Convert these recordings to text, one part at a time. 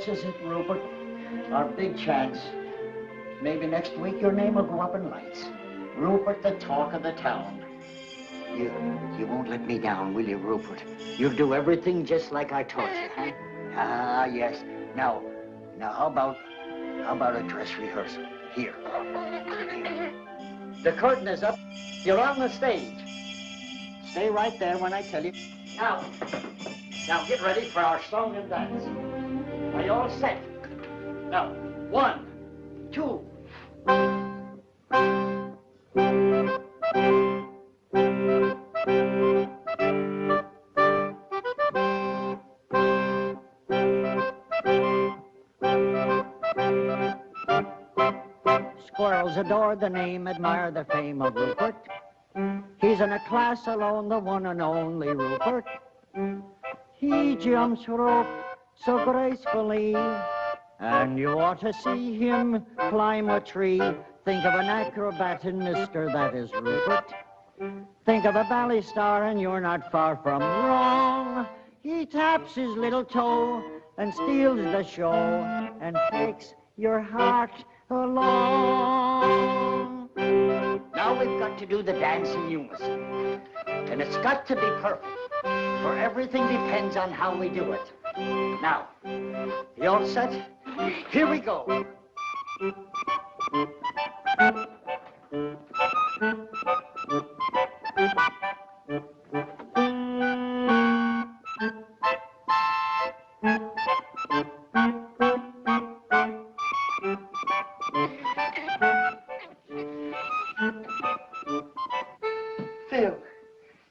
this is it, Rupert. Our big chance. Maybe next week your name will go up in lights. Rupert, the talk of the town. You won't let me down, will you, Rupert? You'll do everything just like I taught you, huh? Ah, yes. Now, how about a dress rehearsal? Here. The curtain is up. You're on the stage. Stay right there when I tell you. Now get ready for our song and dance. Are you all set? Now, 1, 2. Squirrels adore the name, admire the fame of Rupert. He's in a class alone, the one and only Rupert. He jumps rope so gracefully, and you ought to see him climb a tree. Think of an acrobat in Mister, that is Rupert. Think of a ballet star, and you're not far from wrong. He taps his little toe and steals the show and takes your heart along. Now we've got to do the dance in unison, and it's got to be perfect, for everything depends on how we do it. Now, you all set? Here we go.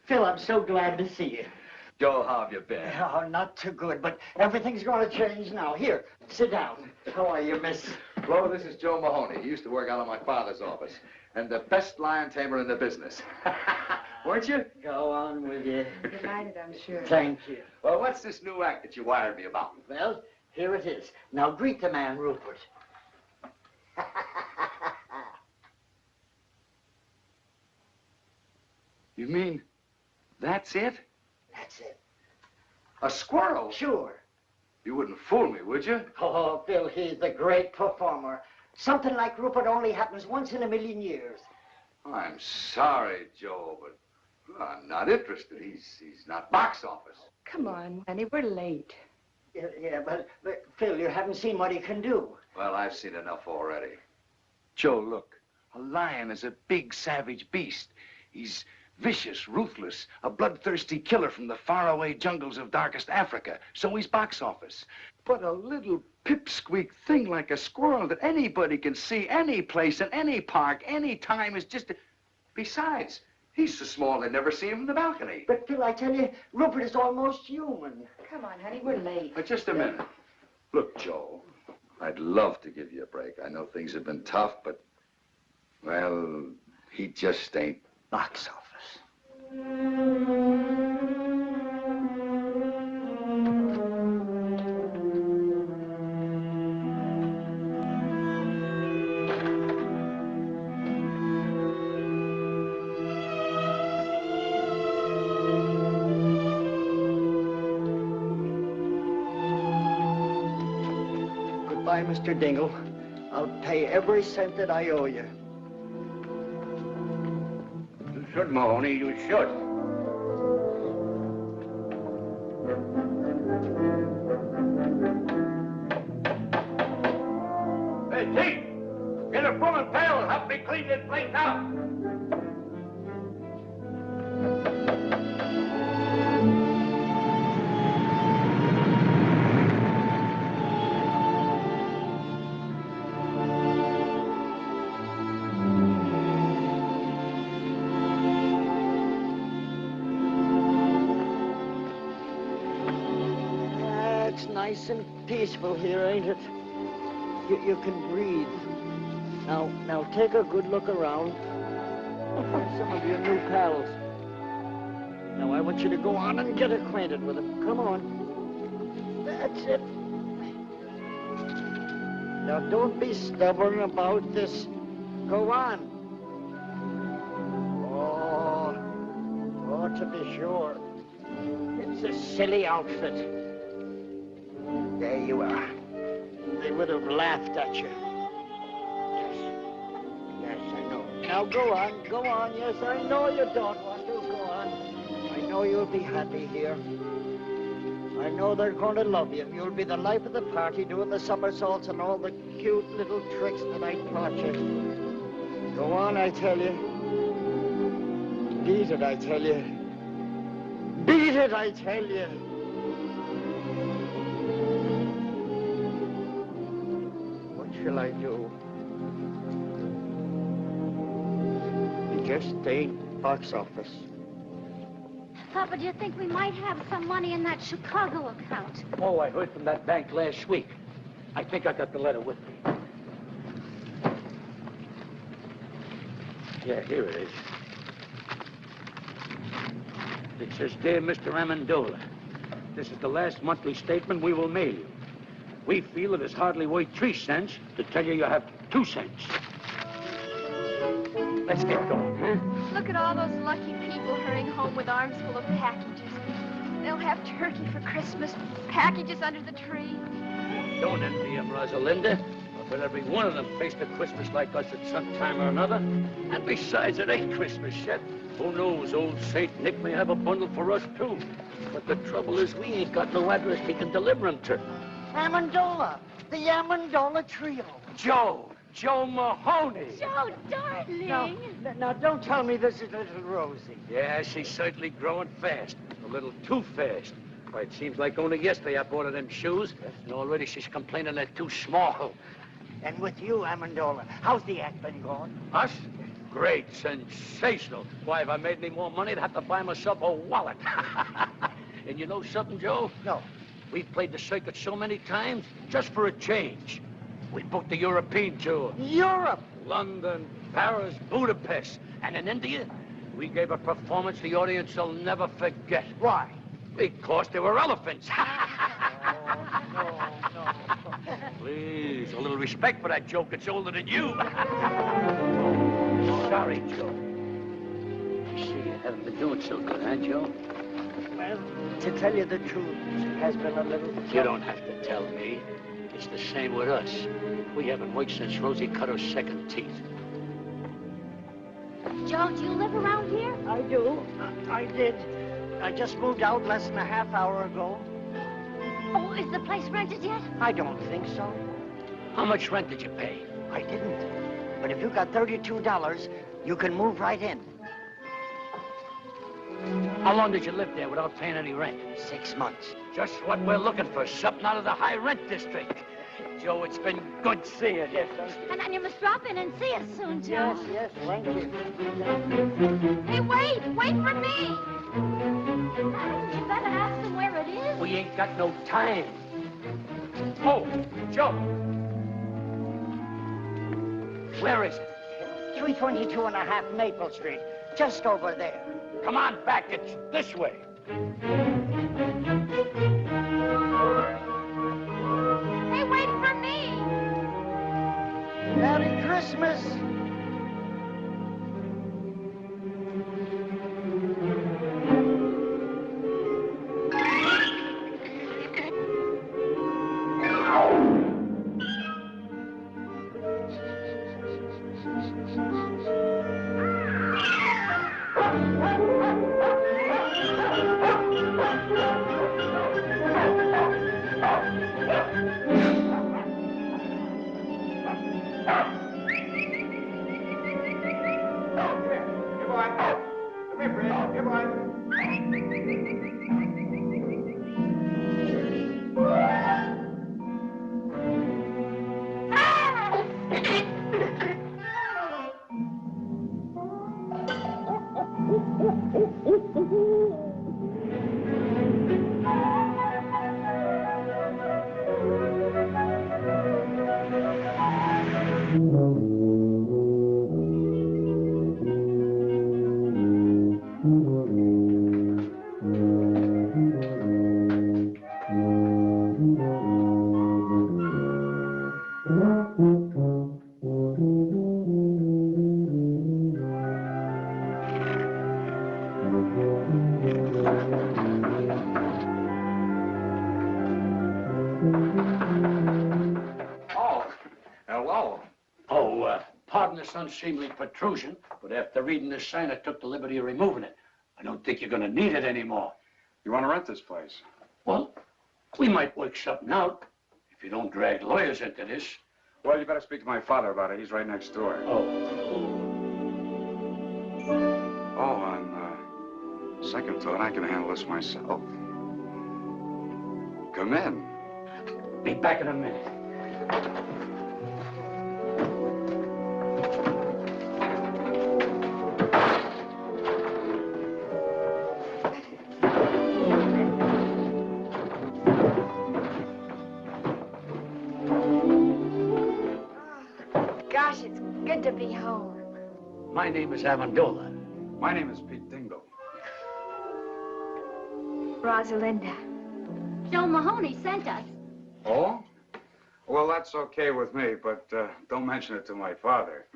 Phil, I'm so glad to see you. Joe, how have you been? Oh, not too good, but everything's going to change now. Here, sit down. How are you, miss? Flo, this is Joe Mahoney. He used to work out of my father's office. And the best lion tamer in the business. Weren't you? Go on with you. Delighted, I'm sure. Thank you. Well, what's this new act that you wired me about? Well, here it is. Now greet the man, Rupert. You mean that's it? That's it. A squirrel? Sure. You wouldn't fool me, would you? Oh, Bill, he's the great performer. Something like Rupert only happens once in a million years. I'm sorry, Joe, but I'm not interested. He's not box office. Come on, honey, we're late. Yeah, but Phil, you haven't seen what he can do. Well, I've seen enough already. Joe, look. A lion is a big, savage beast. He's vicious, ruthless, a bloodthirsty killer from the faraway jungles of darkest Africa. So he's box office. But a little pipsqueak thing like a squirrel that anybody can see any place, in any park, any time is just... Besides, he's so small they never see him from the balcony. But, Phil, I tell you, Rupert is almost human. Come on, honey, we're late. But just a minute. Look, Joe, I'd love to give you a break. I know things have been tough, but, well, he just ain't box office. Goodbye, Mr. Dingle. I'll pay every cent that I owe you. You should, Mahoney, you should. Hey, Chief! Get a broom and pail and help me clean this place out! Nice and peaceful here, ain't it? You can breathe. Now take a good look around. Some of your new pals. Now I want you to go on and get acquainted with them. Come on. That's it. Now don't be stubborn about this. Go on. Oh, to be sure. It's a silly outfit. There you are. would have laughed at you. Yes, I know. Now go on, go on. Yes, I know you don't want to. Go on. I know you'll be happy here. I know they're going to love you. You'll be the life of the party, doing the somersaults and all the cute little tricks that I taught you. Go on, I tell you. Beat it, I tell you. Beat it, I tell you. What shall I do? It just ain't box office. Papa, do you think we might have some money in that Chicago account? Oh, I heard from that bank last week. I think I got the letter with me. Yeah, here it is. It says, Dear Mr. Amendola, this is the last monthly statement we will mail you. We feel it is hardly worth 3 cents to tell you have 2 cents. Let's get going, huh? Look at all those lucky people hurrying home with arms full of packages. They'll have turkey for Christmas, packages under the tree. Don't envy them, Rosalinda. But every one of them faced a Christmas like us at some time or another. And besides, it ain't Christmas yet. Who knows, old Saint Nick may have a bundle for us, too. But the trouble is we ain't got no address he can deliver them to. Amendola, the Amendola Trio. Joe Mahoney. Joe, darling. Now, don't tell me this is little Rosie. Yeah, she's certainly growing fast. A little too fast. Why, it seems like only yesterday I bought her them shoes, and already she's complaining they're too small. And with you, Amendola, how's the act been going? Us? Great, sensational. Why, if I made any more money, I'd have to buy myself a wallet. And you know something, Joe? No. We've played the circuit so many times, just for a change. We booked the European tour. Europe? London, Paris, Budapest. And in India, we gave a performance the audience will never forget. Why? Because they were elephants. No. Please, a little respect for that joke. It's older than you. Sorry, Joe. I see you haven't been doing so good, huh, Joe? Well, to tell you the truth, it has been a little... You don't have to tell me. It's the same with us. We haven't worked since Rosie cut her second teeth. Joe, do you live around here? I do. I did. I just moved out less than a half hour ago. Oh, is the place rented yet? I don't think so. How much rent did you pay? I didn't. But if you got $32, you can move right in. How long did you live there without paying any rent? 6 months. Just what we're looking for, something out of the high rent district. Joe, it's been good seeing you. Yes, thank you. And you must drop in and see us soon, Joe. Yes, thank you. Hey, wait for me. You better ask them where it is. We ain't got no time. Oh, Joe. Where is it? 322 and a half Maple Street, just over there. Come on back, it's this way. Hey, wait for me. Merry Christmas. this unseemly protrusion, but after reading this sign, I took the liberty of removing it. I don't think you're gonna need it anymore. You want to rent this place? Well, we might work something out if you don't drag lawyers into this. Well, you better speak to my father about it. He's right next door. Oh, on second thought, I can handle this myself. Come in. be back in a minute. Gosh, it's good to be home. My name is Amendola. My name is Pete Dingle. Rosalinda. Joe Mahoney sent us. Oh? Well, that's okay with me, but don't mention it to my father.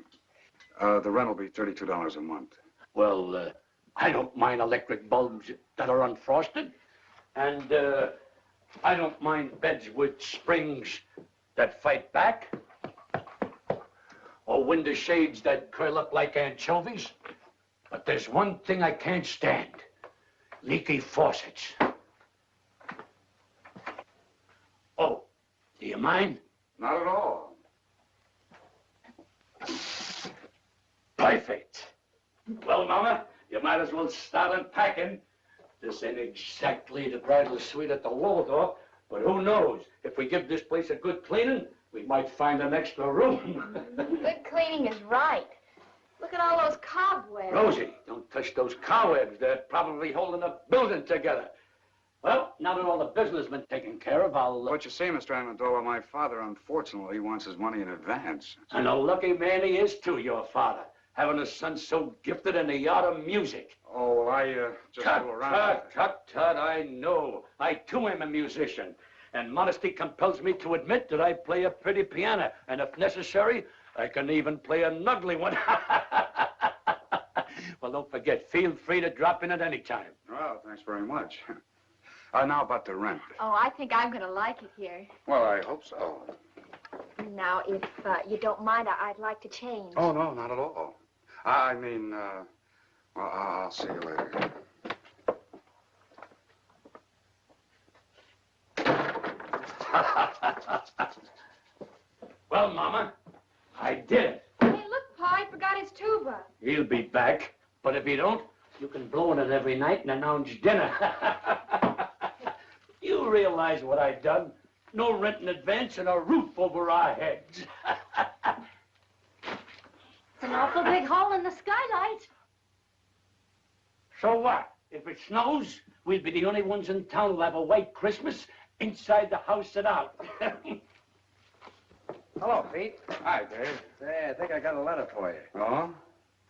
The rent will be $32 a month. Well, I don't mind electric bulbs that are unfrosted. And I don't mind beds with springs that fight back. Or window shades that curl up like anchovies. But there's one thing I can't stand. Leaky faucets. Oh, do you mind? Not at all. Perfect. Well, Mama, you might as well start unpacking. This ain't exactly the bridal suite at the Waldorf, but who knows? If we give this place a good cleaning, we might find an extra room. Good cleaning is right. Look at all those cobwebs. Rosie, don't touch those cobwebs. They're probably holding the building together. Well, now that all the business has been taken care of, I'll... What you see, Mr. Amendola, my father, unfortunately, wants his money in advance. And a lucky man he is, too, your father. Having a son so gifted in the art of music. Oh, well, I just fool around. Tut, I know. I, too, am a musician. And modesty compels me to admit that I play a pretty piano. And if necessary, I can even play an ugly one. Well, don't forget, feel free to drop in at any time. Well, thanks very much. Now about the rent. Oh, I think I'm going to like it here. Well, I hope so. Now, if you don't mind, I'd like to change. Oh, no, not at all. I mean, well, I'll see you later. Well, Mama, I did it. Hey, look, Pa, he forgot his tuba. He'll be back. But if you don't, you can blow in it every night and announce dinner. You realize what I done? No rent in advance and a roof over our heads. It's an awful big hole in the skylight. So what? If it snows, we'll be the only ones in town who'll have a white Christmas inside the house and out. Hello, Pete. Hi, Dave. Say, I think I got a letter for you. Oh?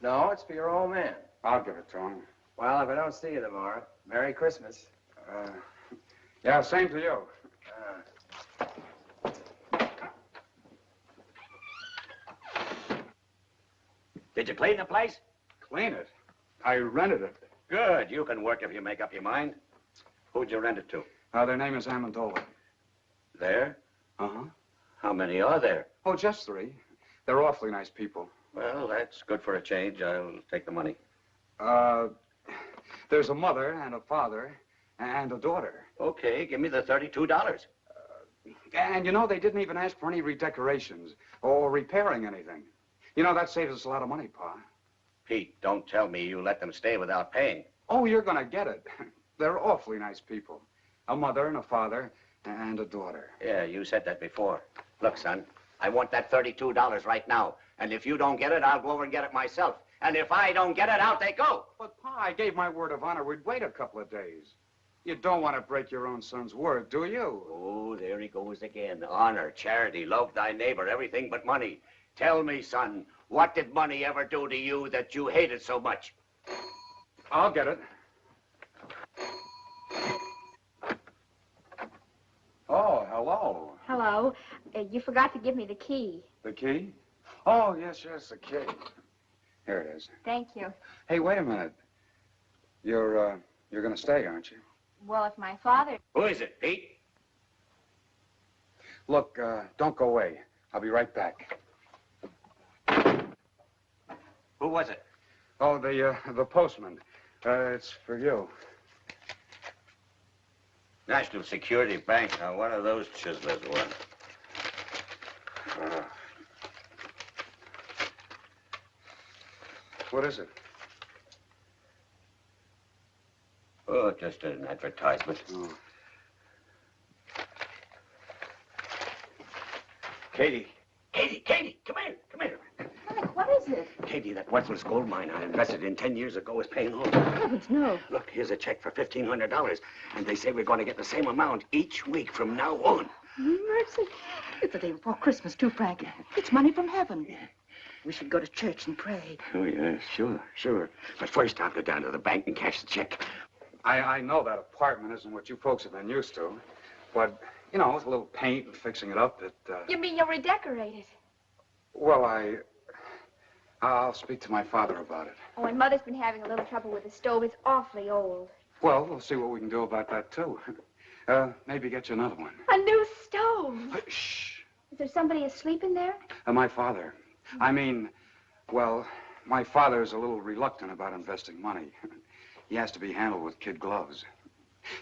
No, it's for your old man. I'll give it to him. Well, if I don't see you tomorrow, Merry Christmas. Yeah, same to you. Did you clean the place? Clean it. I rented it. Good. You can work if you make up your mind. Who'd you rent it to? Their name is Amendola. There? Uh-huh. How many are there? Oh, just 3. They're awfully nice people. Well, that's good for a change. I'll take the money. There's a mother and a father and a daughter. Okay, give me the $32. And, you know, they didn't even ask for any redecorations or repairing anything. You know, that saves us a lot of money, Pa. Pete, don't tell me you let them stay without paying. Oh, you're gonna get it. They're awfully nice people. A mother and a father and a daughter. Yeah, you said that before. Look, son, I want that $32 right now. And if you don't get it, I'll go over and get it myself. And if I don't get it, out they go. But, Pa, I gave my word of honor we'd wait a couple of days. You don't want to break your own son's word, do you? Oh, there he goes again. Honor, charity, love thy neighbor, everything but money. Tell me, son, what did money ever do to you that you hated so much? I'll get it. Oh, hello. Hello. You forgot to give me the key. The key? Oh, yes, the key. Here it is. Thank you. Hey, wait a minute. You're gonna stay, aren't you? Well, if my father... Who is it, Pete? Look, don't go away. I'll be right back. Who was it? Oh, the postman. It's for you. National Security Bank. Now, what are those chiselers worth? What is it? Oh, just an advertisement. Oh. Katie, come here. Frank, what is it? Katie, that worthless gold mine I invested in 10 years ago is paying off. Heavens, no. Look, here's a check for $1,500, and they say we're going to get the same amount each week from now on. Mercy. It's the day before Christmas, too, Frank. It's money from heaven. We should go to church and pray. Oh, yeah, sure. But first, I'll go down to the bank and cash the check. I know that apartment isn't what you folks have been used to, but, you know, with a little paint and fixing it up, You mean you'll redecorate it? Well, I'll speak to my father about it. Oh, and Mother's been having a little trouble with the stove. It's awfully old. Well, we'll see what we can do about that, too. Maybe get you another one. A new stove. Shh. Is there somebody asleep in there? My father. I mean, well, my father's a little reluctant about investing money. He has to be handled with kid gloves.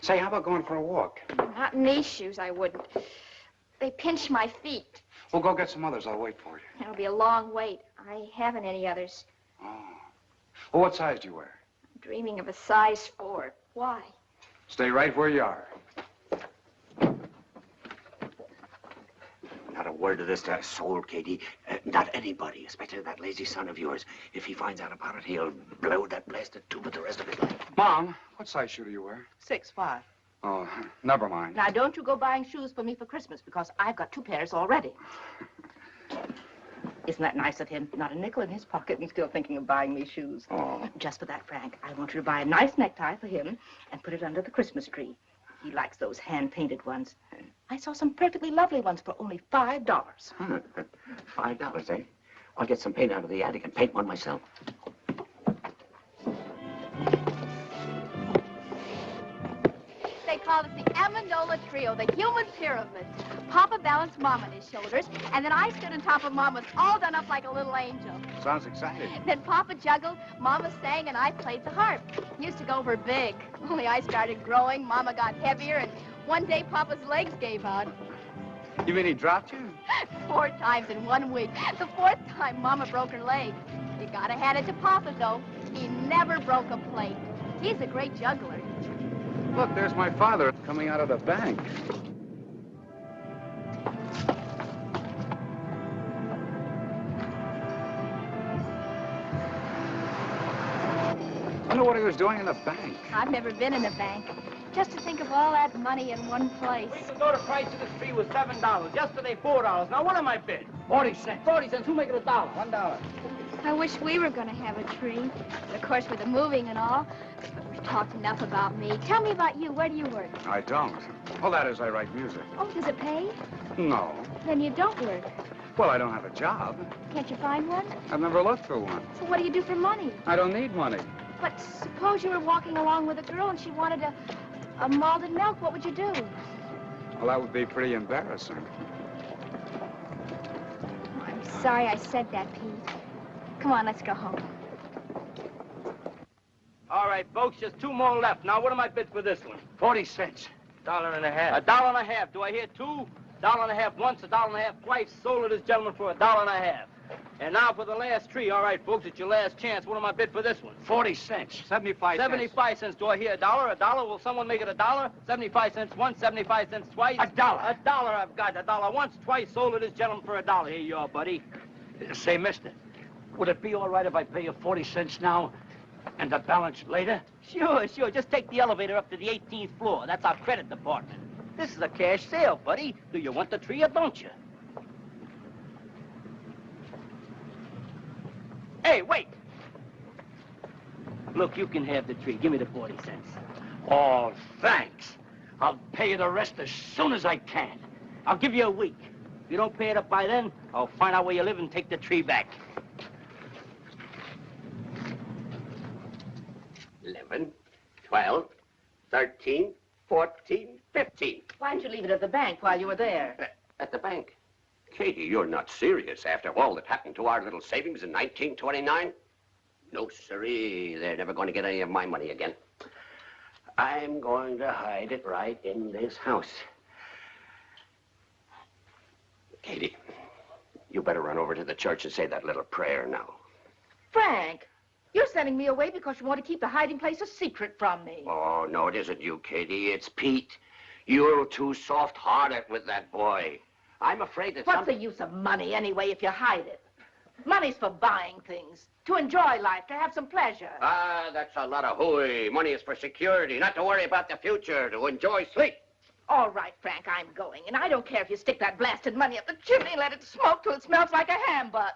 Say, how about going for a walk? Not in these shoes, I wouldn't. They pinch my feet. We'll go get some others. I'll wait for you. It'll be a long wait. I haven't any others. Oh. Well, what size do you wear? I'm dreaming of a size 4. Why? Stay right where you are. Not a word of this to a soul, Katie. Not anybody, especially that lazy son of yours. If he finds out about it, he'll blow that blasted tube with the rest of his life. Mom, what size shoe do you wear? 6'5". Oh, never mind. Now, don't you go buying shoes for me for Christmas, because I've got 2 pairs already. Isn't that nice of him? Not a nickel in his pocket and still thinking of buying me shoes. Oh. Just for that, Frank, I want you to buy a nice necktie for him and put it under the Christmas tree. He likes those hand-painted ones. I saw some perfectly lovely ones for only $5. Huh. $5, eh? I'll get some paint out of the attic and paint one myself. They call us the Amendola Trio, the human pyramid. Papa balanced Mom on his shoulders, and then I stood on top of Mama's, all done up like a little angel. Sounds exciting. Then Papa juggled, Mama sang, and I played the harp. Used to go over big. Only I started growing, Mama got heavier, and one day Papa's legs gave out. You mean he dropped you? 4 times in 1 week. The 4th time, Mama broke her leg. You gotta hand it to Papa, though. He never broke a plate. He's a great juggler. Look, there's my father coming out of the bank. I wonder what he was doing in the bank. I've never been in a bank. Just to think of all that money in one place. We can go to price of the tree was $7. Yesterday, $4. Now, what am I bid? 40 cents. 40 cents. Who make it $1? $1. I wish we were going to have a tree. Of course, with the moving and all. But we've talked enough about me. Tell me about you. Where do you work? I don't. Well, that is, I write music. Oh, does it pay? No. Then you don't work. Well, I don't have a job. Can't you find one? I've never looked for one. So what do you do for money? I don't need money. But suppose you were walking along with a girl and she wanted a malted milk. What would you do? Well, that would be pretty embarrassing. Oh, I'm sorry I said that, Pete. Come on, let's go home. All right, folks, just 2 more left. Now, what am I bid for this one? 40 cents. $1.50. $1.50. Do I hear 2? $1.50 once, $1.50 twice. Sold to this gentleman for $1.50. And now for the last tree. All right, folks, it's your last chance. What am I bid for this one? 40 cents. 75 cents. 75 cents. Do I hear $1? $1? Will someone make it $1? 75 cents once, 75 cents twice. $1. $1 I've got. $1 once, twice. Sold to this gentleman for $1. Here you are, buddy. Say, mister, would it be all right if I pay you 40 cents now and the balance later? Sure. Just take the elevator up to the 18th floor. That's our credit department. This is a cash sale, buddy. Do you want the tree or don't you? Hey, wait! Look, you can have the tree. Give me the 40 cents. Oh, thanks. I'll pay you the rest as soon as I can. I'll give you a week. If you don't pay it up by then, I'll find out where you live and take the tree back. 11, 12, 13, 14, 15. Why didn't you leave it at the bank while you were there? At the bank. Katie, you're not serious after all that happened to our little savings in 1929? No, sirree. They're never going to get any of my money again. I'm going to hide it right in this house. Katie, you better run over to the church and say that little prayer now. Frank, you're sending me away because you want to keep the hiding place a secret from me. Oh, no, it isn't you, Katie. It's Pete. You're too soft-hearted with that boy. I'm afraid that What's the use of money, anyway, if you hide it? Money's for buying things, to enjoy life, to have some pleasure. Ah, that's a lot of hooey. Money is for security, not to worry about the future, to enjoy sleep. All right, Frank, I'm going. And I don't care if you stick that blasted money up the chimney and let it smoke till it smells like a ham butt.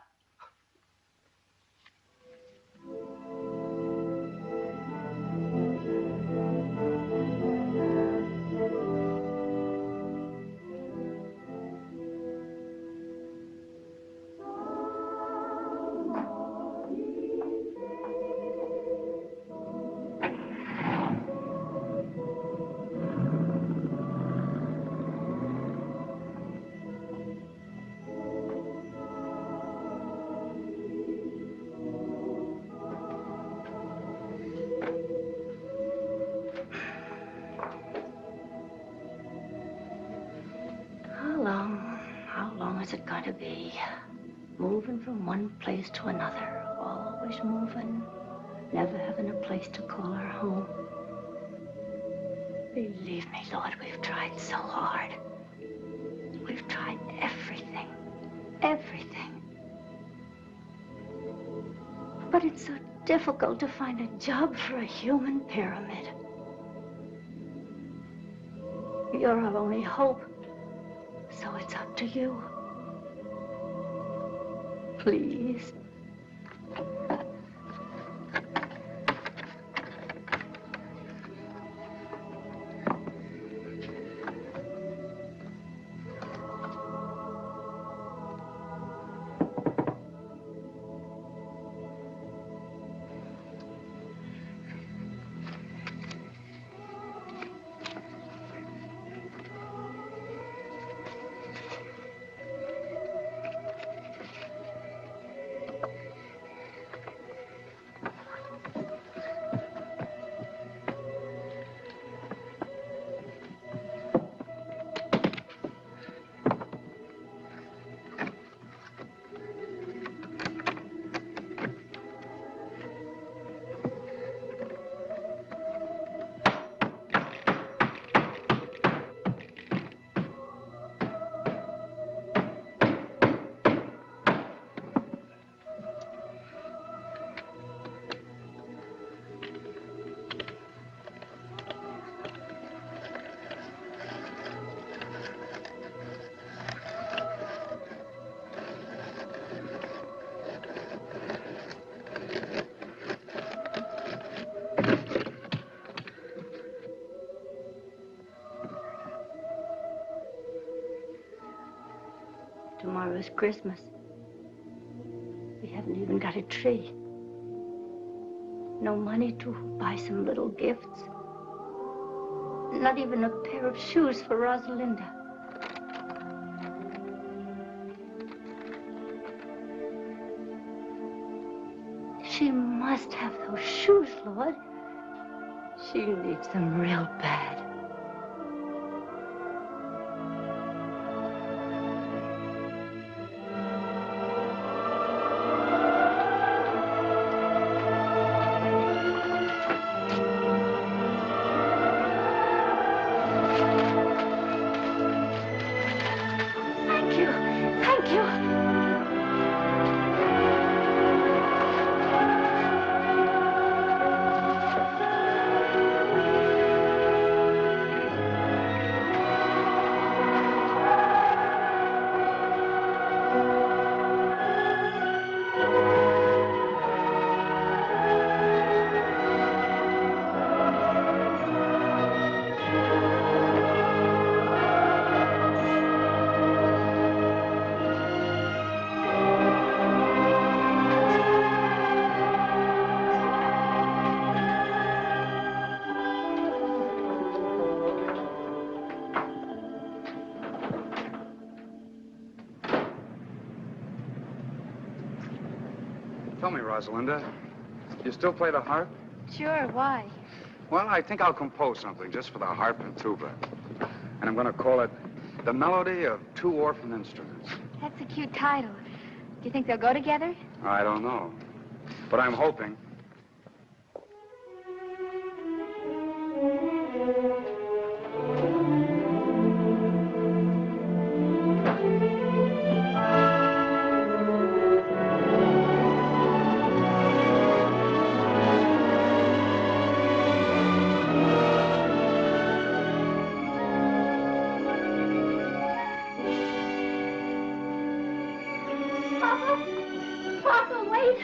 How long is it going to be? Moving from one place to another, always moving, never having a place to call our home. Believe me, Lord, we've tried so hard. We've tried everything, everything. But it's so difficult to find a job for a human pyramid. You're our only hope. So it's up to you. Please. Tomorrow's Christmas. We haven't even got a tree. No money to buy some little gifts. Not even a pair of shoes for Rosalinda. She must have those shoes, Lord. She needs them real bad. Tell me, Rosalinda, You still play the harp? Sure, why? Well, I think I'll compose something just for the harp and tuba. And I'm going to call it The Melody of Two Orphan Instruments. That's a cute title. Do you think they'll go together? I don't know. But I'm hoping. Papa, wait.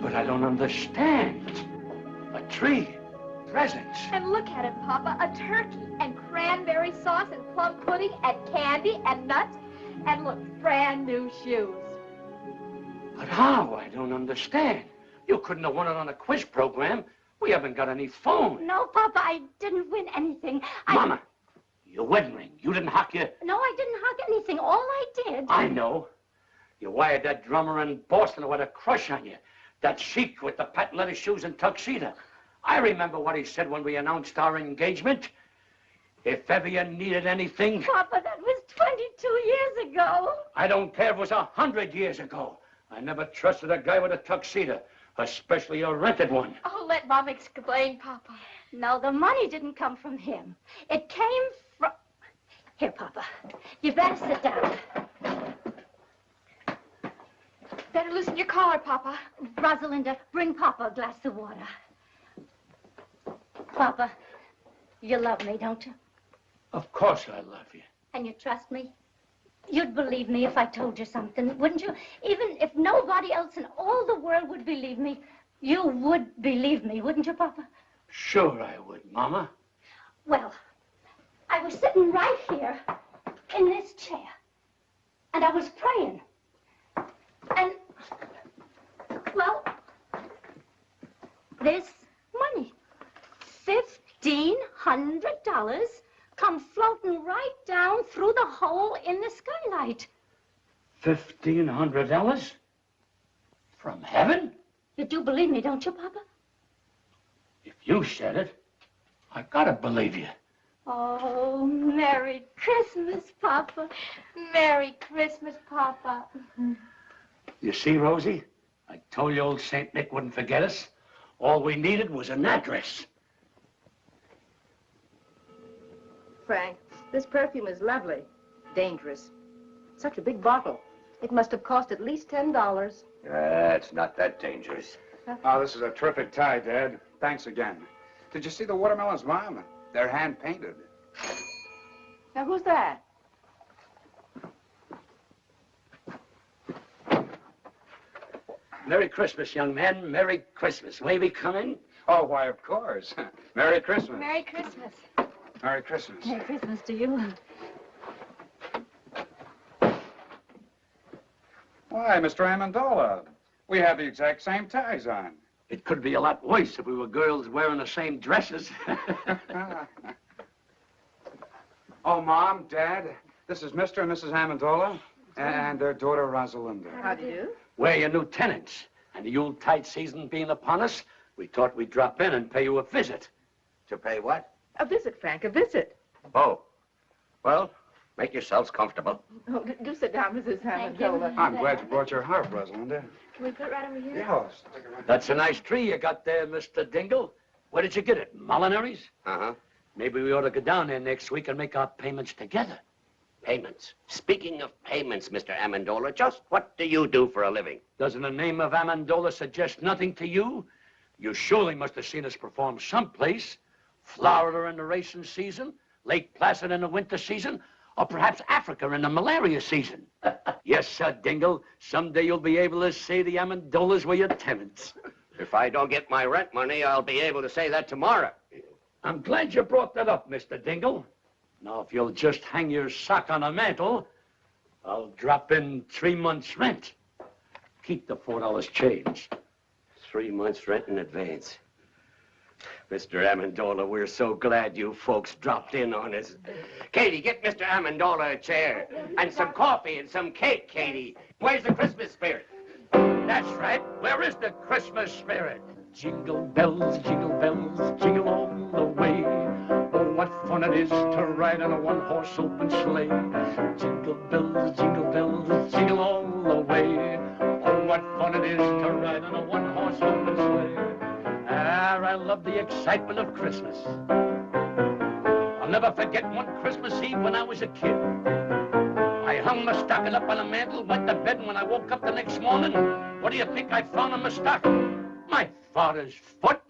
But I don't understand. A tree, presents. And look at it, Papa. A turkey and cranberry sauce and plum pudding and candy and nuts. And look, brand new shoes. But how? I don't understand. You couldn't have won it on a quiz program. We haven't got any phone. No, Papa, I didn't win anything. Mama, your wedding ring. You didn't hock your... No, I didn't hug anything. All I did... I know. You wired that drummer in Boston who had a crush on you. That sheik with the patent leather shoes and tuxedo. I remember what he said when we announced our engagement. If ever you needed anything... Papa, that was 22 years ago. I don't care if it was 100 years ago. I never trusted a guy with a tuxedo, especially a rented one. Oh, let Mom explain, Papa. No, the money didn't come from him. It came from... Here, Papa. You better sit down. Better loosen your collar, Papa. Rosalinda, bring Papa a glass of water. Papa, you love me, don't you? Of course I love you. And you trust me? You'd believe me if I told you something, wouldn't you? Even if nobody else in all the world would believe me, you would believe me, wouldn't you, Papa? Sure I would, Mama. Well, I was sitting right here in this chair, and I was praying. And, well, this money, $1,500, come floating right down through the hole in the skylight. $1,500? From heaven? You do believe me, don't you, Papa? If you said it, I gotta believe you. Oh, Merry Christmas, Papa. Merry Christmas, Papa. You see, Rosie? I told you old St. Nick wouldn't forget us. All we needed was an address. Frank, this perfume is lovely. Dangerous. Such a big bottle. It must have cost at least $10. It's not that dangerous. Oh, this is a terrific tie, Dad. Thanks again. Did you see the watermelons, Mom? They're hand-painted. Now, who's that? Merry Christmas, young man. Merry Christmas. May we come in? Oh, why, of course. Merry Christmas. Merry Christmas. Merry Christmas. Merry Christmas to you. Why, Mr. Amendola, we have the exact same ties on. It could be a lot worse if we were girls wearing the same dresses. Oh, Mom, Dad, this is Mr. and Mrs. Amendola and their daughter, Rosalinda. How do you do? We're your new tenants. And the Yuletide season being upon us, we thought we'd drop in and pay you a visit. To pay what? A visit, Frank, a visit. Oh. Well, make yourselves comfortable. Oh, do sit down, Mrs. Amendola. I'm glad you brought your harp, Rosalinda. Can we put it right over here? Yeah, stick it right. That's a nice tree you got there, Mr. Dingle. Where did you get it? Molinary's? Uh-huh. Maybe we ought to go down there next week and make our payments together. Payments. Speaking of payments, Mr. Amendola, just what do you do for a living? Doesn't the name of Amendola suggest nothing to you? You surely must have seen us perform someplace. Florida in the racing season, Lake Placid in the winter season, or perhaps Africa in the malaria season. Yes, sir, Dingle. Someday you'll be able to say the Amendolas were your tenants. If I don't get my rent money, I'll be able to say that tomorrow. I'm glad you brought that up, Mr. Dingle. Now, if you'll just hang your sock on the mantle, I'll drop in 3 months' rent. Keep the $4 change. 3 months' rent in advance. Mr. Amendola, we're so glad you folks dropped in on us. Katie, get Mr. Amendola a chair. And some coffee and some cake, Katie. Where's the Christmas spirit? That's right. Where is the Christmas spirit? Jingle bells, jingle all the way. Oh, what fun it is to ride on a one-horse open sleigh. Jingle bells, jingle all the way. Oh, what fun it is to ride on a one-horse open sleigh. Ah, I love the excitement of Christmas. I'll never forget one Christmas Eve when I was a kid. I hung my stocking up on a mantle, went to bed, and when I woke up the next morning, what do you think I found on my stocking? My father's foot.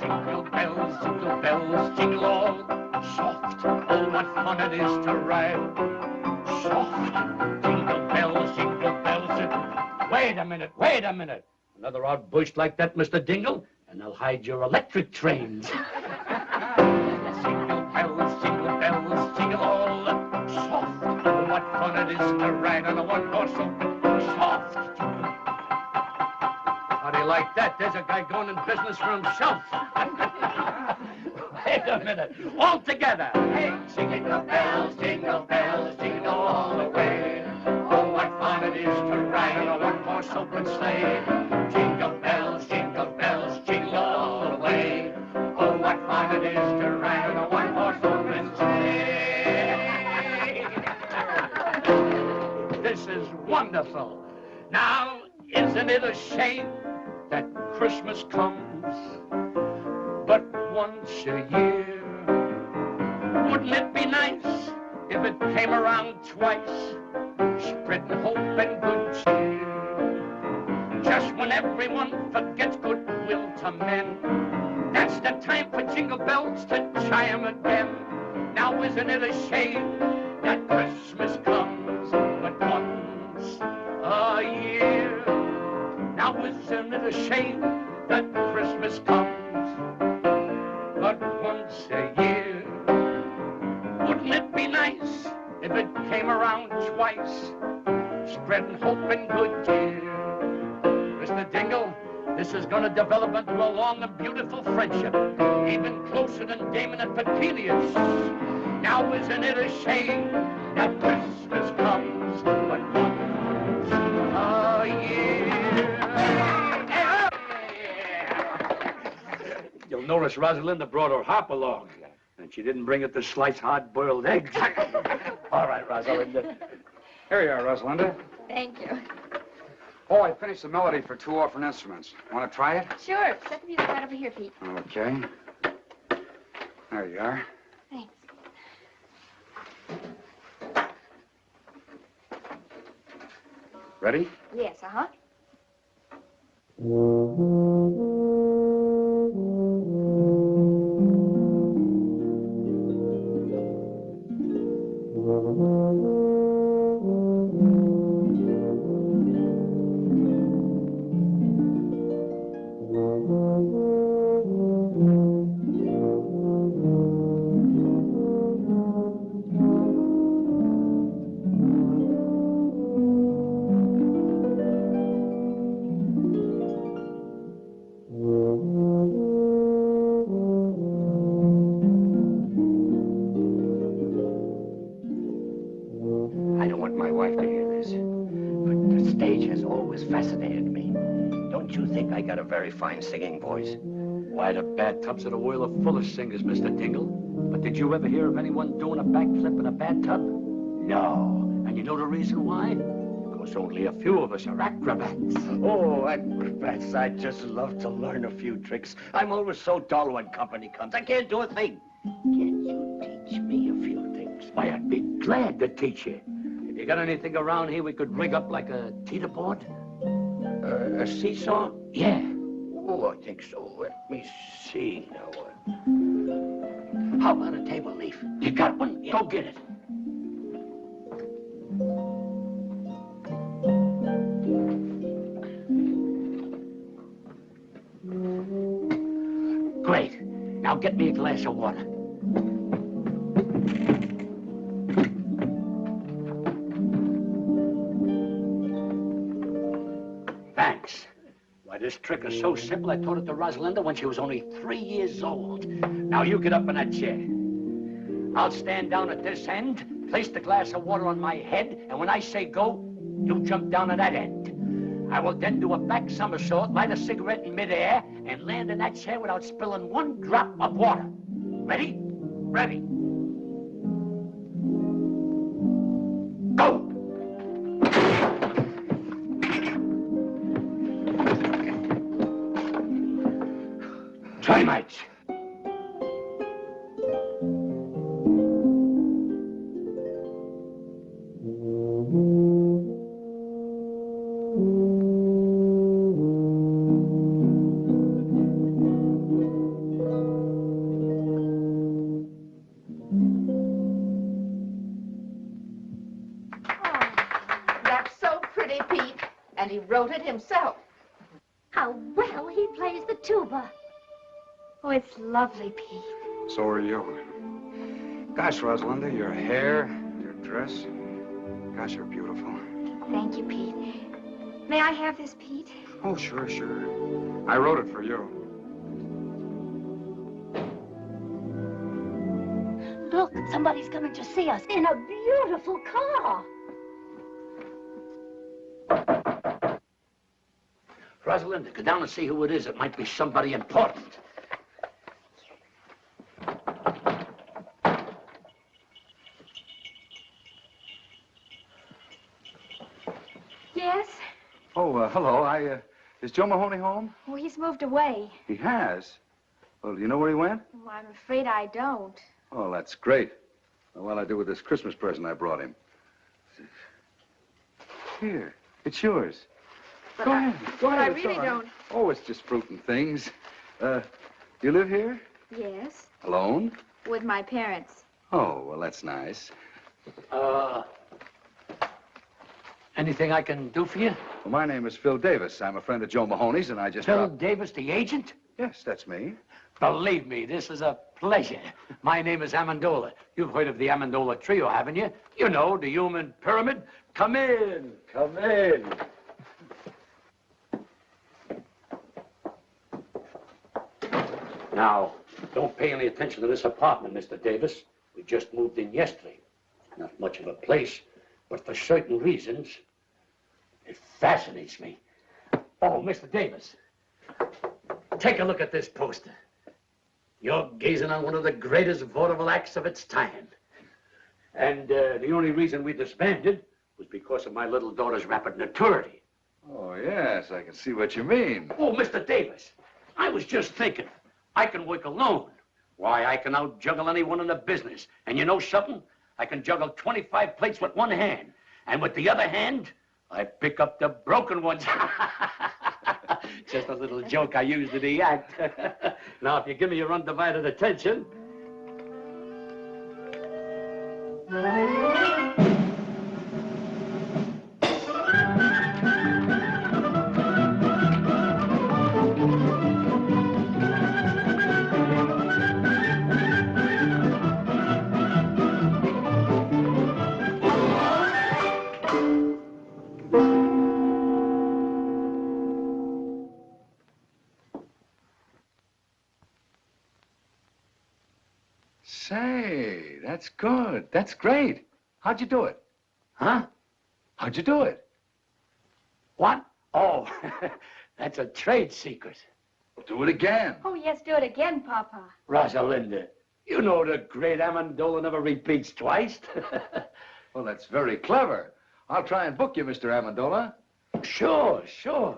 Jingle bells, jingle all soft. Oh, what fun it is to ride soft. Jingle bells, Wait a minute. Another outburst like that, Mr. Dingle, and I'll hide your electric trains. Jingle bells, jingle all soft. Oh, what fun it is to ride on a one-horse open soft. How do you like that? There's a guy going in business for himself. Wait a minute. All together. Hey, jingle bells, jingle all the way. Oh, what fun it is to ride on a one-horse open sleigh. Jingle bells, jingle all the way. Oh, what fun it is to ride on a one-horse open sleigh. This is wonderful. Now, isn't it a shame that Christmas comes but once a year? Wouldn't it be nice if it came around twice, spreading hope and good cheer? Just when everyone forgets goodwill to men, that's the time for jingle bells to chime again. Now isn't it a shame that Christmas comes but once a year? Now isn't it a shame that Christmas comes but once a year? Wouldn't it be nice if it came around twice, spreading hope and good cheer? Mr. Dingle, this is going to develop into a long and beautiful friendship, even closer than Damon and Pecunius. Now isn't it a shame that Christmas comes but once a year? You'll notice Rosalinda brought her hop along, and she didn't bring it to slice hard-boiled eggs. All right, Rosalinda. Here you are, Rosalinda. Thank you. Oh, I finished the melody for 2 orphan instruments. Want to try it? Sure. Set the music right over here, Pete. Okay. There you are. Thanks. Ready? Yes, uh-huh. I don't want my wife to hear this, but the stage has always fascinated me. Don't you think I got a very fine singing voice? Why, the bathtubs of the world are full of singers, Mr. Dingle. But did you ever hear of anyone doing a backflip in a bathtub? No. And you know the reason why? Because only a few of us are acrobats. Oh, acrobats, I'd just love to learn a few tricks. I'm always so dull when company comes. I can't do a thing. Can you teach me a few things? Why, I'd be glad to teach you. If you got anything around here we could rig up like a teeterboard? A seesaw? Yeah. Oh, I think so. Let me see now. How about a table leaf? You got one? Yeah. Go get it. Great. Now get me a glass of water. Thanks. Why This trick is so simple, I taught it to Rosalinda when she was only 3 years old. Now you get up in that chair. I'll stand down at this end, place the glass of water on my head, and when I say go, you jump down at that end. I will then do a back somersault, light a cigarette in midair, and land in that chair without spilling one drop of water. Ready? Ready. Go! Try, mates. And he wrote it himself. How well he plays the tuba. Oh, it's lovely, Pete. So are you. Gosh, Rosalinda, your hair, your dress, gosh, you're beautiful. Thank you, Pete. May I have this, Pete? Oh, sure, sure. I wrote it for you. Look, somebody's coming to see us in a beautiful car. Rosalinda, go down and see who it is. It might be somebody important. Yes? Oh, hello. Is Joe Mahoney home? Oh, he's moved away. He has? Well, do you know where he went? Oh, I'm afraid I don't. Oh, that's great. Well, I do with this Christmas present I brought him. Here, it's yours. But Go ahead. Go but ahead. I really don't. Oh, it's just fruit and things. You live here? Yes, Alone? with my parents. Oh, well, that's nice. Anything I can do for you? Well, my name is Phil Davis. I'm a friend of Joe Mahoney's, and I just... Phil Davis, the agent? Yes, that's me. Believe me, this is a pleasure. My name is Amendola. You've heard of the Amendola Trio, haven't you? You know, the human pyramid. Come in. Come in. Now, don't pay any attention to this apartment, Mr. Davis. We just moved in yesterday. Not much of a place, but for certain reasons, it fascinates me. Oh, Mr. Davis, take a look at this poster. You're gazing on one of the greatest vaudeville acts of its time. And the only reason we disbanded was because of my little daughter's rapid maturity. Oh, yes, I can see what you mean. Oh, Mr. Davis, I was just thinking. I can work alone. Why, I can out-juggle anyone in the business. And you know something? I can juggle 25 plates with one hand. And with the other hand, I pick up the broken ones. Just a little joke I used in the act. Now, if you give me your undivided attention... Say, that's good. That's great. How'd you do it? Huh? How'd you do it? What? Oh, that's a trade secret. Well, do it again. Oh, yes, do it again, Papa. Rosalinda, you know the great Amendola never repeats twice. Well, that's very clever. I'll try and book you, Mr. Amendola. Sure, sure.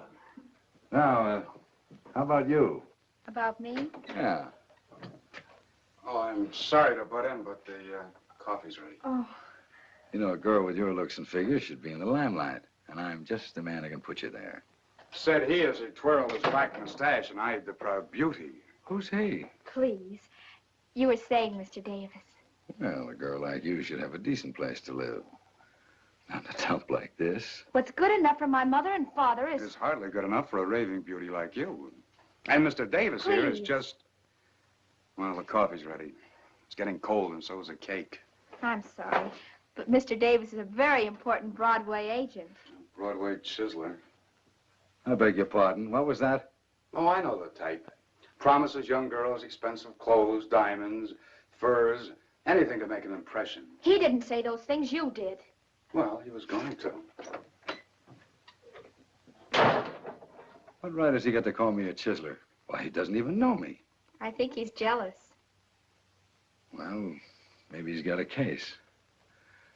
Now, how about you? About me? Yeah. Oh, I'm sorry to butt in, but the coffee's ready. Oh. You know, a girl with your looks and figure should be in the limelight, and I'm just the man who can put you there. Said he as he twirled his black mustache and eyed the proud beauty. Who's he? Please. You were saying, Mr. Davis. Well, a girl like you should have a decent place to live. Not a dump like this. What's good enough for my mother and father is... It's hardly good enough for a raving beauty like you. And Mr. Davis here is Please. just... Well, the coffee's ready. It's getting cold, and so is the cake. I'm sorry, but Mr. Davis is a very important Broadway agent. Broadway chiseler. I beg your pardon. What was that? Oh, I know the type. Promises young girls expensive clothes, diamonds, furs, anything to make an impression. He didn't say those things, you did. Well, he was going to. What right has he got to call me a chiseler? Why, he doesn't even know me. I think he's jealous. Well, maybe he's got a case.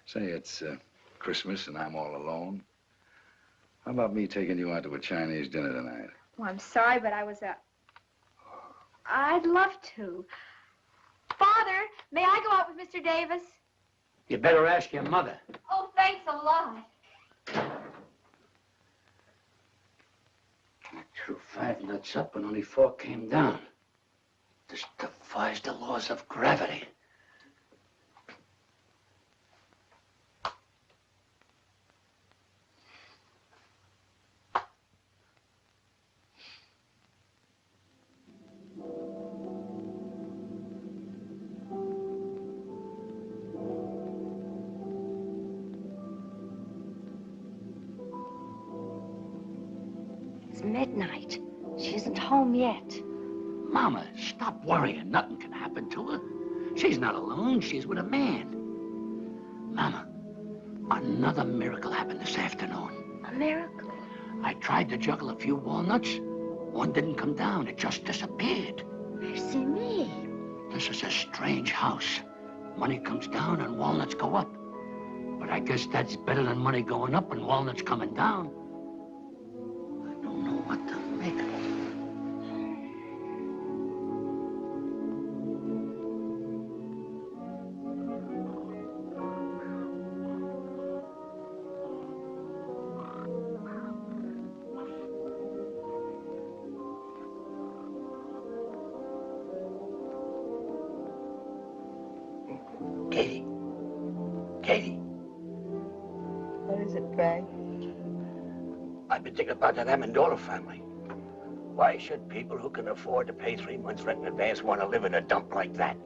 Say it's Christmas and I'm all alone. How about me taking you out to a Chinese dinner tonight? Well, I'm sorry, but I'd love to. Father, may I go out with Mr. Davis? You better ask your mother. Oh, thanks a lot. I threw 5 nuts up and only 4 came down. This defies the laws of gravity. It's midnight. She isn't home yet. Mama, stop worrying. Nothing can happen to her. She's not alone. She's with a man. Mama, another miracle happened this afternoon. A miracle? I tried to juggle a few walnuts. One didn't come down. It just disappeared. Mercy me. This is a strange house. Money comes down and walnuts go up. But I guess that's better than money going up and walnuts coming down. I don't know what to make of it. Katie. What is it, Frank? I've been thinking about that Amendola family. Why should people who can afford to pay 3 months rent in advance want to live in a dump like that?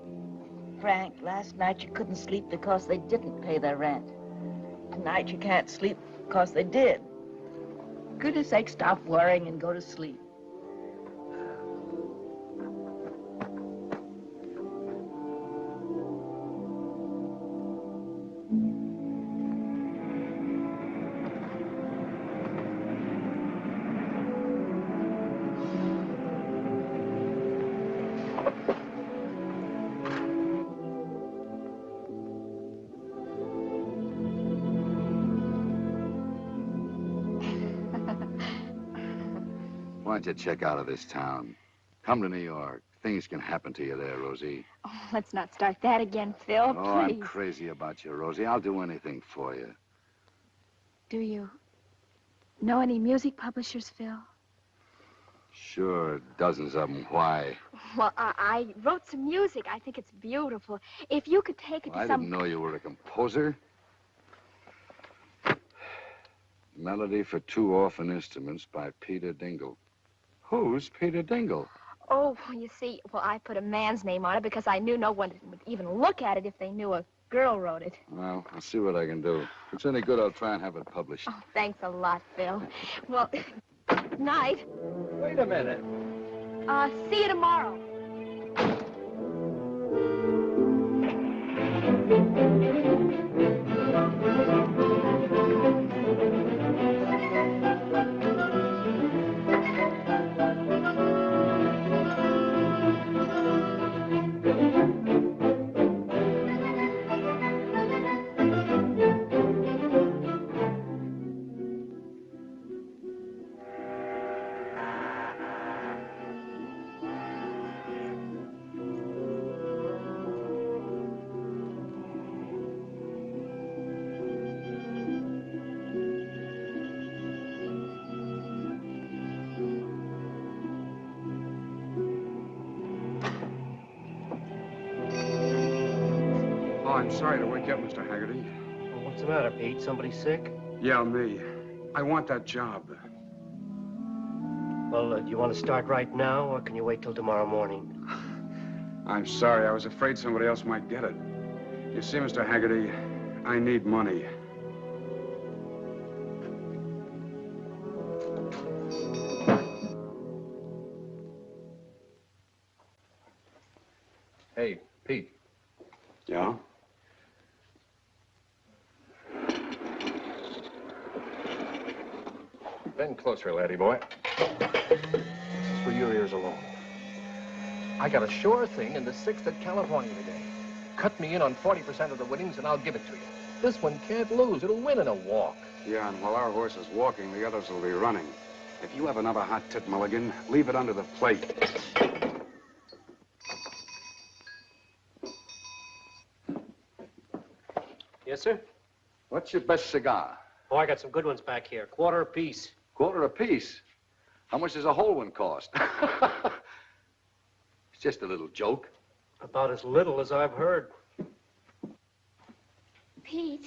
Frank, last night you couldn't sleep because they didn't pay their rent. Tonight you can't sleep because they did. For goodness sake, stop worrying and go to sleep. Why don't you check out of this town? Come to New York. Things can happen to you there, Rosie. Oh, let's not start that again, Phil, Oh, I'm please. crazy about you, Rosie. I'll do anything for you. Do you know any music publishers, Phil? Sure, dozens of them. Why? Well, I wrote some music. I think it's beautiful. If you could take it Well, to I some... didn't know you were a composer. Melody for 2 orphan instruments by Peter Dingle. Who's Peter Dingle? Oh, you see, well, I put a man's name on it because I knew no one would even look at it if they knew a girl wrote it. Well, I'll see what I can do. If it's any good, I'll try and have it published. Oh, thanks a lot, Phil. Well, night. Wait a minute. See you tomorrow. Oh, I'm sorry to wake you up, Mr. Haggerty. Well, what's the matter, Pete? Somebody sick? Yeah, me. I want that job. Well, do you want to start right now, or can you wait till tomorrow morning? I'm sorry. I was afraid somebody else might get it. You see, Mr. Haggerty, I need money. Pete. Yeah? Bend closer, laddie boy. This is for your ears alone. I got a sure thing in the 6th at California today. Cut me in on 40% of the winnings and I'll give it to you. This one can't lose. It'll win in a walk. Yeah, and while our horse is walking, the others will be running. If you have another hot tit, Mulligan, leave it under the plate. Yes, sir? What's your best cigar? Oh, I got some good ones back here. Quarter apiece. Quarter apiece. How much does a whole one cost? It's just a little joke. About as little as I've heard. Pete.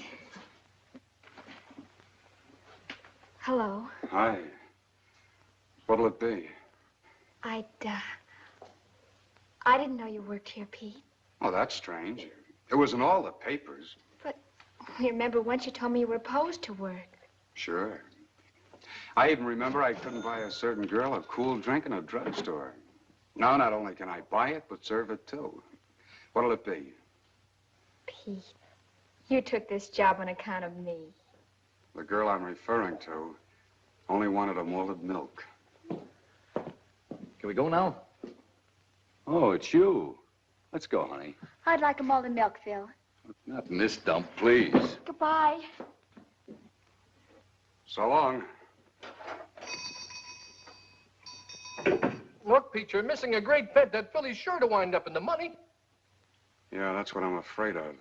Hello. Hi. What'll it be? I didn't know you worked here, Pete. Oh, that's strange. It was in all the papers. But you remember once you told me you were opposed to work. Sure. I even remember I couldn't buy a certain girl a cool drink in a drugstore. Now, not only can I buy it, but serve it, too. What'll it be? Pete, you took this job on account of me. The girl I'm referring to only wanted a molded milk. Can we go now? Oh, it's you. Let's go, honey. I'd like a malted milk, Phil. Not in this dump, please. Goodbye. So long. Look, Pete, you're missing a great bet. That filly's sure to wind up in the money. Yeah, that's what I'm afraid of.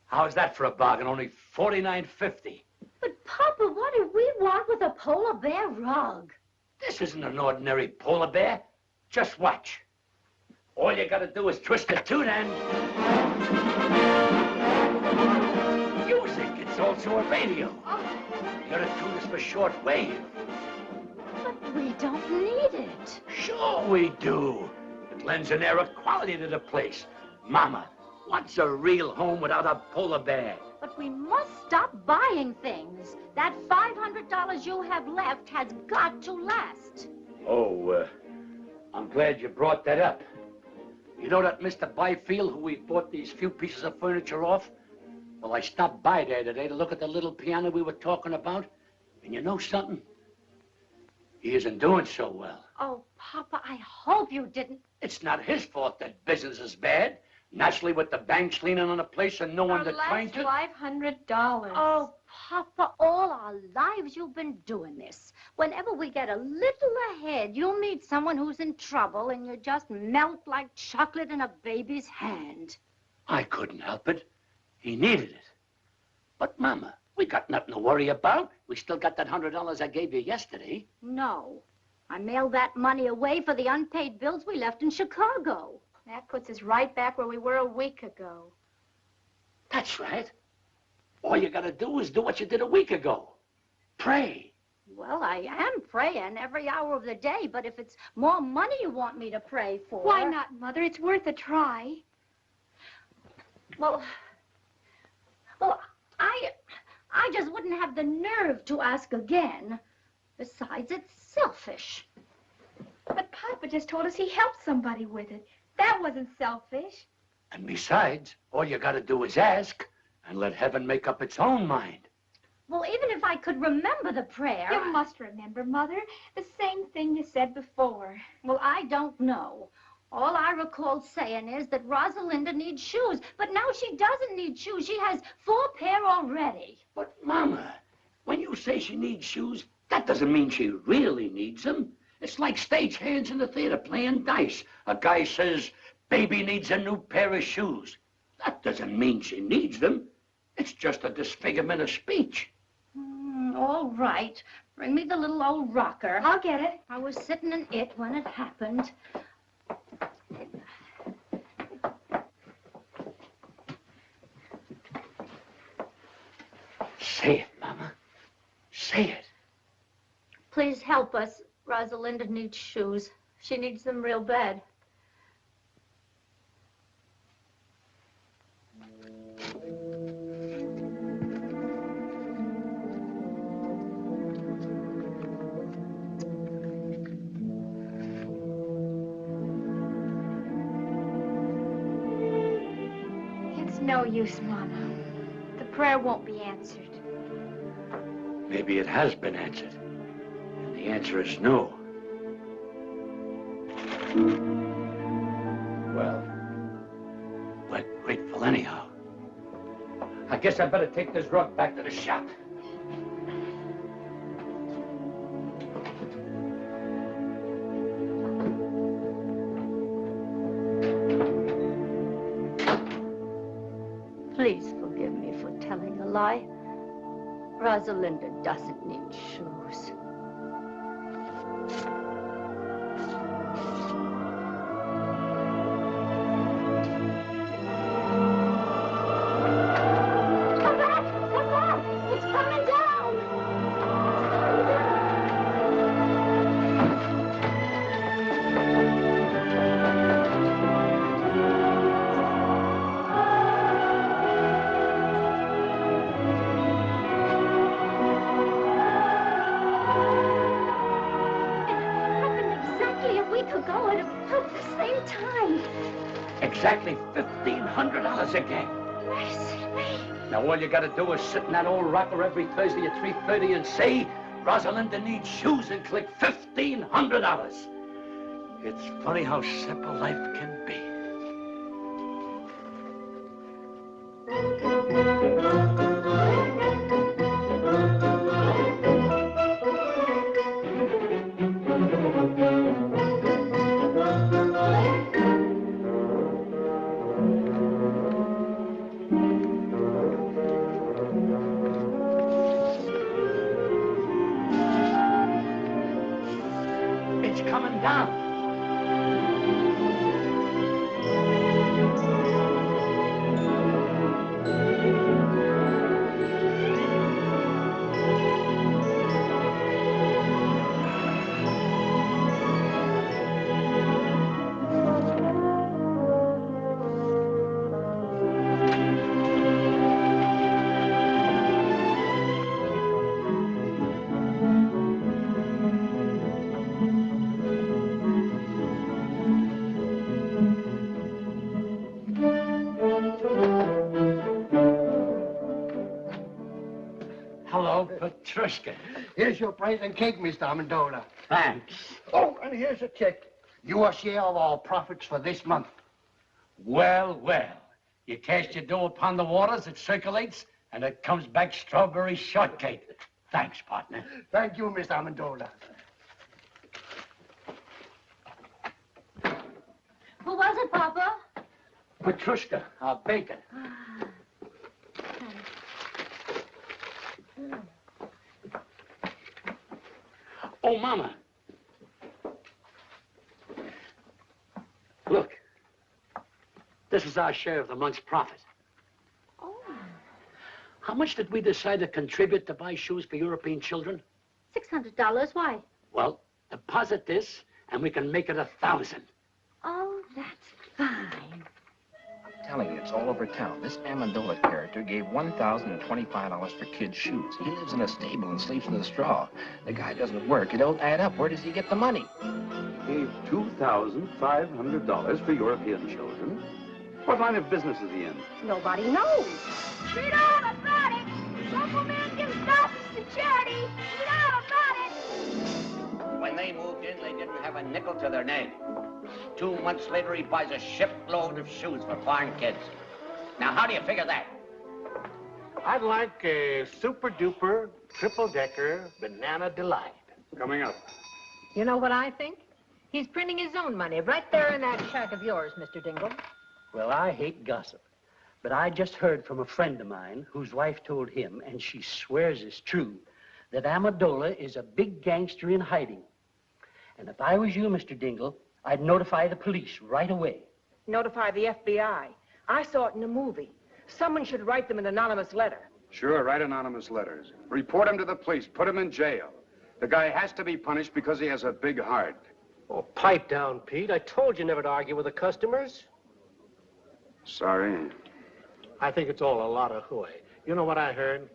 How's that for a bargain? Only $49.50. But, Papa, what do we want with a polar bear rug? This isn't an ordinary polar bear. Just watch. All you gotta do is twist it to then. Music. It's also a radio. You gotta tune this for short wave. But we don't need it. Sure we do. It lends an air of quality to the place. Mama, what's a real home without a polar bear? But we must stop buying things. That $500 you have left has got to last. Oh, I'm glad you brought that up. You know that Mr. Byfield who we bought these few pieces of furniture off? Well, I stopped by there today to look at the little piano we were talking about. And you know something? He isn't doing so well. Oh, Papa, I hope you didn't. It's not his fault that business is bad. Naturally, with the banks leaning on the place and no one to trying to... $500. Oh, Papa, all our lives you've been doing this. Whenever we get a little ahead, you'll meet someone who's in trouble and you just melt like chocolate in a baby's hand. I couldn't help it. He needed it. But, Mama, we got nothing to worry about. We still got that $100 I gave you yesterday. No. I mailed that money away for the unpaid bills we left in Chicago. That puts us right back where we were a week ago. That's right. All you gotta do is do what you did a week ago. Pray. Well, I am praying every hour of the day, but if it's more money you want me to pray for... Why not, Mother? It's worth a try. Well, I just wouldn't have the nerve to ask again. Besides, it's selfish. But Papa just told us he helped somebody with it. That wasn't selfish. And besides, all you gotta do is ask and let heaven make up its own mind. Well, even if I could remember the prayer... You must remember, Mother. The same thing you said before. Well, I don't know. All I recall saying is that Rosalinda needs shoes, but now she doesn't need shoes. She has 4 pair already. But, Mama, when you say she needs shoes, that doesn't mean she really needs them. It's like stagehands in the theater playing dice. A guy says, baby needs a new pair of shoes. That doesn't mean she needs them. It's just a disfigurement of speech. All right. Bring me the little old rocker. I'll get it. I was sitting in it when it happened. Say it, Mama. Say it. Please help us. Rosalinda needs shoes. She needs them real bad. No use, Mama. The prayer won't be answered. Maybe it has been answered. And the answer is no. Well, we're grateful anyhow. I guess I'd better take this rug back to the shop. Please forgive me for telling a lie. Rosalinda doesn't need shoes. Come back! Come back! It's coming down! Ago at about the same time. Exactly $1,500 again. Mercy me. Now all you gotta do is sit in that old rocker every Thursday at 3:30 and say, Rosalinda needs shoes, and click $1,500. It's funny how simple life can be. Petrushka. Here's your present cake, Mr. Amendola. Thanks. Oh, and here's a check. Your share of our profits for this month. Well, well. You cast your dough upon the waters, it circulates, and it comes back strawberry shortcake. Thanks, partner. Thank you, Mr. Amendola. Who was it, Papa? Petrushka, our baker. Oh, Mama. Look. This is our share of the month's profit. Oh. How much did we decide to contribute to buy shoes for European children? $600. Why? Well, deposit this, and we can make it 1,000. Oh, that's fine. Telling you, it's all over town. This Amendola character gave $1,025 for kids' shoes. He lives in a stable and sleeps in the straw. The guy doesn't work. It don't add up. Where does he get the money? He gave $2,500 for European children. What line of business is he in? Nobody knows. Read all about it. Local man gives thousands to charity. Read all about it. When they moved in, they didn't have a nickel to their name. 2 months later, he buys a shipload of shoes for farm kids. Now, how do you figure that? I'd like a super-duper, triple-decker banana delight. Coming up. You know what I think? He's printing his own money right there in that shack of yours, Mr. Dingle. Well, I hate gossip, but I just heard from a friend of mine whose wife told him, and she swears it's true, that Amendola is a big gangster in hiding. And if I was you, Mr. Dingle, I'd notify the police right away. Notify the FBI. I saw it in a movie. Someone should write them an anonymous letter. Sure, write anonymous letters. Report him to the police. Put him in jail. The guy has to be punished because he has a big heart. Oh, pipe down, Pete. I told you never to argue with the customers. Sorry. I think it's all a lot of hooey. You know what I heard?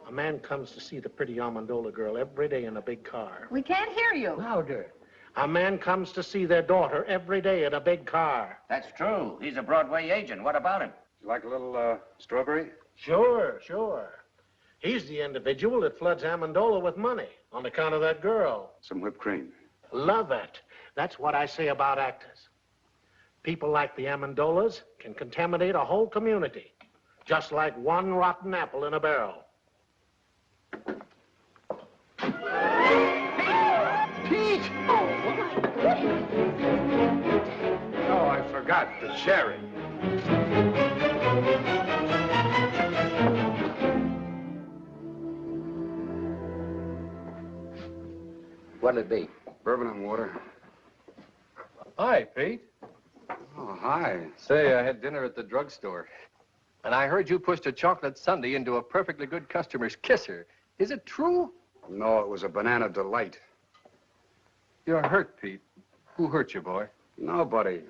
A man comes to see the pretty Amendola girl every day in a big car. We can't hear you. Louder. A man comes to see their daughter every day in a big car. That's true. He's a Broadway agent. What about him? You like a little strawberry? Sure, sure. He's the individual that floods Amendola with money on account of that girl. Some whipped cream. Love it. That's what I say about actors. People like the Amendolas can contaminate a whole community, just like one rotten apple in a barrel. Pete! Oh, I forgot the cherry. What'll it be? Bourbon and water. Hi, Pete. Oh, hi. Say, I had dinner at the drugstore, and I heard you pushed a chocolate sundae into a perfectly good customer's kisser. Is it true? No, it was a banana delight. You're hurt, Pete. Who hurt you, boy? Nobody.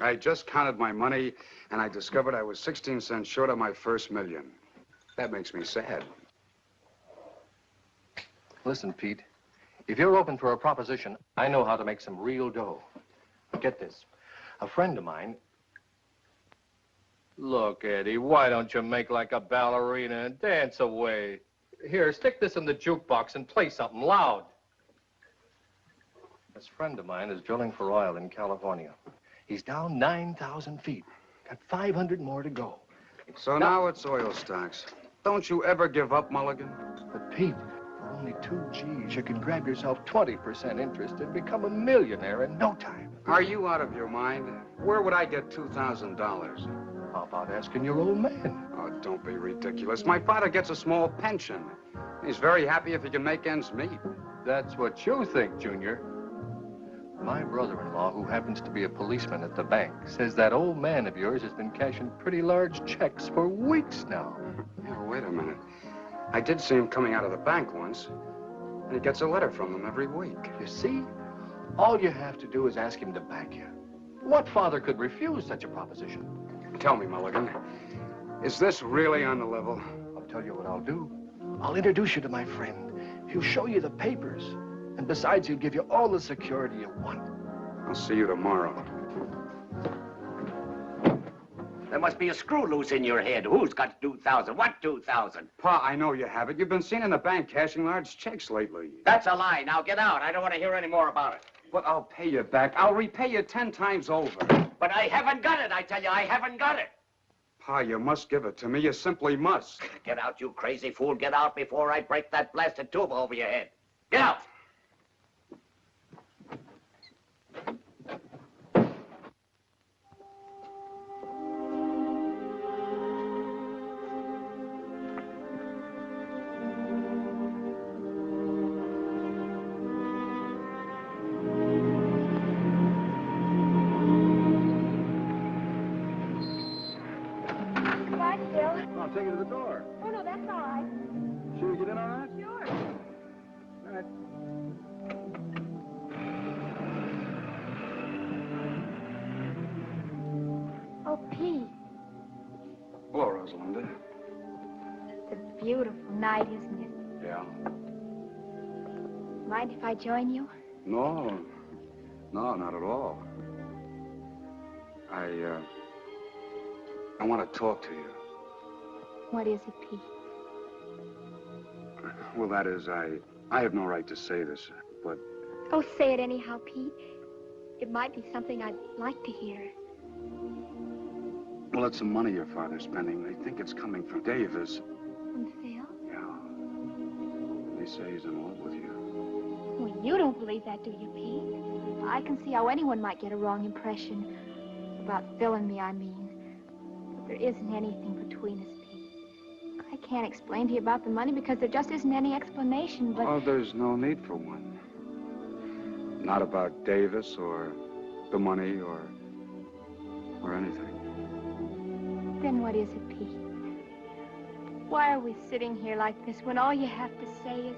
I just counted my money, and I discovered I was 16 cents short of my first million. That makes me sad. Listen, Pete. If you're open for a proposition, I know how to make some real dough. Get this. A friend of mine... Look, Eddie, why don't you make like a ballerina and dance away? Here, stick this in the jukebox and play something loud. This friend of mine is drilling for oil in California. He's down 9,000 feet. Got 500 more to go. So now it's oil stocks. Don't you ever give up, Mulligan? But, Pete, for only 2 G's, you can grab yourself 20% interest and become a millionaire in no time. Are you out of your mind? Where would I get $2,000? How about asking your old man? Oh, don't be ridiculous. My father gets a small pension. He's very happy if he can make ends meet. That's what you think, Junior. My brother-in-law, who happens to be a policeman at the bank, says that old man of yours has been cashing pretty large checks for weeks now. Yeah, wait a minute. I did see him coming out of the bank once, and he gets a letter from them every week. You see? All you have to do is ask him to back you. What father could refuse such a proposition? Tell me, Mulligan, is this really on the level? I'll tell you what I'll do. I'll introduce you to my friend. He'll show you the papers. And besides, he'll give you all the security you want. I'll see you tomorrow. There must be a screw loose in your head. Who's got 2,000? What 2,000? Pa, I know you have it. You've been seen in the bank cashing large checks lately. That's a lie. Now get out. I don't want to hear any more about it. But I'll pay you back. I'll repay you 10 times over. But I haven't got it, I tell you. I haven't got it. Pa, you must give it to me. You simply must. Get out, you crazy fool. Get out before I break that blasted tube over your head. Get out. Take it to the door. Oh, no, that's all right. Should we get in on that? Sure. All right. Oh, Pete, Hello, Rosalinda. it's a beautiful night, isn't it? Yeah. Mind if I join you? No, not at all. I want to talk to you. What is it, Pete? Well, that is, I have no right to say this, but... Oh, say it anyhow, Pete. It might be something I'd like to hear. Well, it's some money your father's spending. They think it's coming from Davis. From Phil? Yeah. They say he's in love with you. Well, you don't believe that, do you, Pete? I can see how anyone might get a wrong impression. About Phil and me, I mean. But there isn't anything between us, Pete. I can't explain to you about the money because there just isn't any explanation, but... Oh, there's no need for one. Not about Davis or the money or anything. Then what is it, Pete? Why are we sitting here like this when all you have to say is...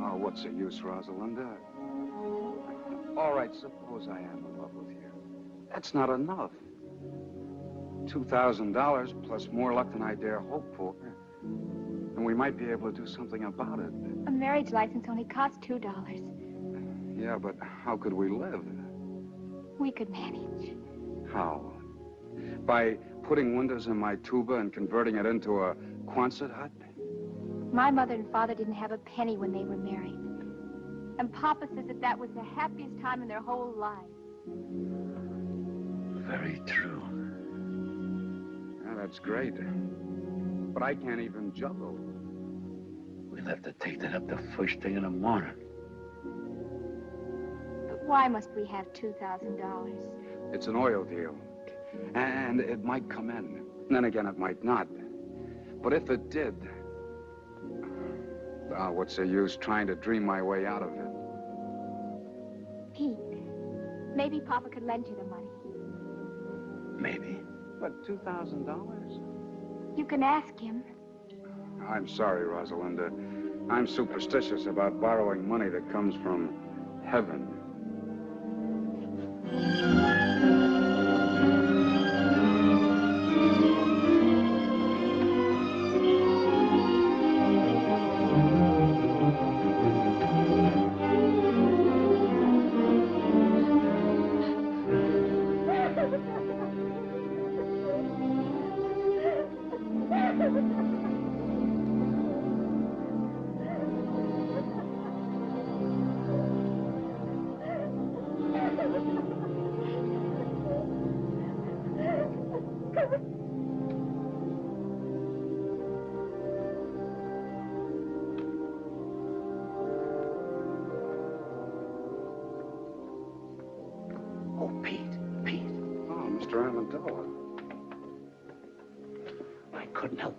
Oh, what's the use, Rosalinda? All right, suppose I am in love with you. That's not enough. $2,000 plus more luck than I dare hope for. And we might be able to do something about it. A marriage license only costs $2. Yeah, but how could we live? We could manage. How? By putting windows in my tuba and converting it into a Quonset hut? My mother and father didn't have a penny when they were married. And Papa says that that was the happiest time in their whole lives. Very true. Yeah, that's great. But I can't even juggle. We'll have to take that up the first thing in the morning. But why must we have $2,000? It's an oil deal. And it might come in. And then again, it might not. But if it did, what's the use trying to dream my way out of it? Pete, maybe Papa could lend you the money. Maybe. But $2,000? You can ask him. I'm sorry, Rosalinda. I'm superstitious about borrowing money that comes from heaven.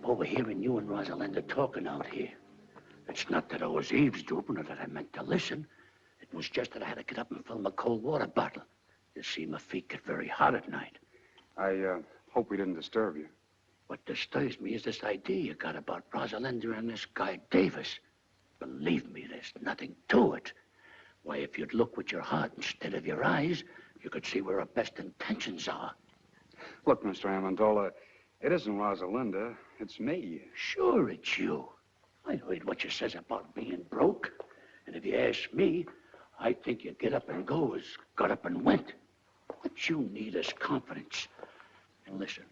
Overhearing you and Rosalinda talking out here. It's not that I was eavesdropping or that I meant to listen. It was just that I had to get up and fill my cold water bottle. You see, my feet get very hot at night. I hope we didn't disturb you. What disturbs me is this idea you got about Rosalinda and this guy Davis. Believe me, there's nothing to it. Why, if you'd look with your heart instead of your eyes, you could see where our best intentions are. Look, Mr. Amendola, it isn't Rosalinda, it's me. Sure, it's you. I heard what you says about being broke. And if you ask me, I think you get up and go as got up and went. What you need is confidence. And listen,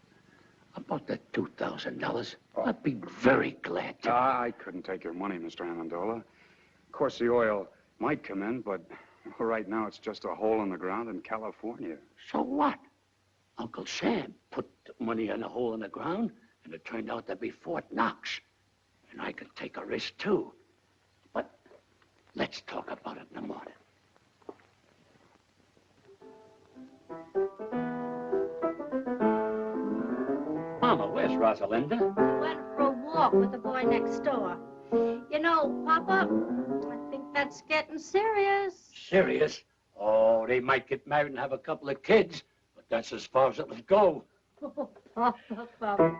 about that $2,000, I'd be very glad to. I couldn't take your money, Mr. Amendola. Of course, the oil might come in, but right now it's just a hole in the ground in California. So what? Uncle Sam put money in a hole in the ground, and it turned out to be Fort Knox. And I could take a risk, too. But let's talk about it in the morning. Mama, where's Rosalinda? She went for a walk with the boy next door. You know, Papa, I think that's getting serious. Serious? Oh, they might get married and have a couple of kids. That's as far as it would go. Oh, Papa.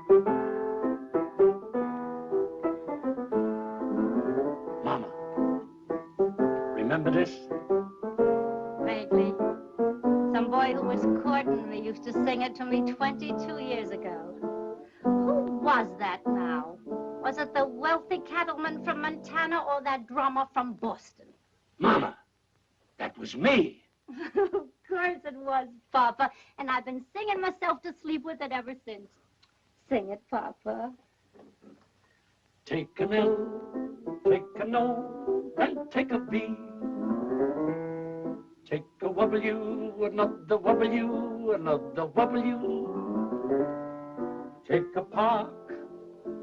Mama, remember this? Vaguely. Some boy who was courting me used to sing it to me 22 years ago. Who was that now? Was it the wealthy cattleman from Montana or that drummer from Boston? Mama, that was me. Of course it was, Papa. And I've been singing myself to sleep with it ever since. Sing it, Papa. Take an L, take an O, and take a B. Take a W, another W, another W. Take a park,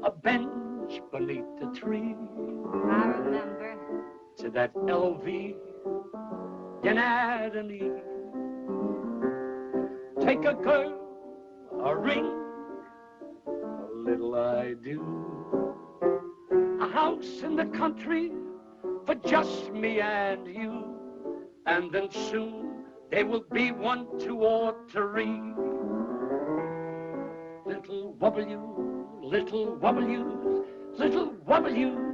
a bench beneath the tree. I remember. To that LV, you add an E. Take a girl, a ring, a little I do. A house in the country for just me and you. And then soon there will be 1, 2, or 3. Little W, little W, little W.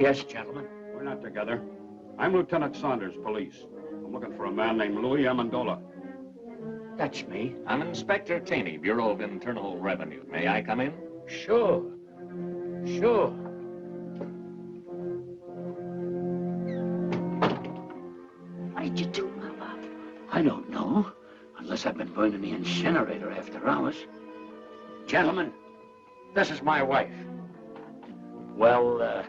Yes, gentlemen. We're not together. I'm Lieutenant Saunders, police. I'm looking for a man named Louis Amendola. That's me. I'm Inspector Taney, Bureau of Internal Revenue. May I come in? Sure. Sure. What did you do, Papa? I don't know. Unless I've been burning the incinerator after hours. Gentlemen, this is my wife. Well,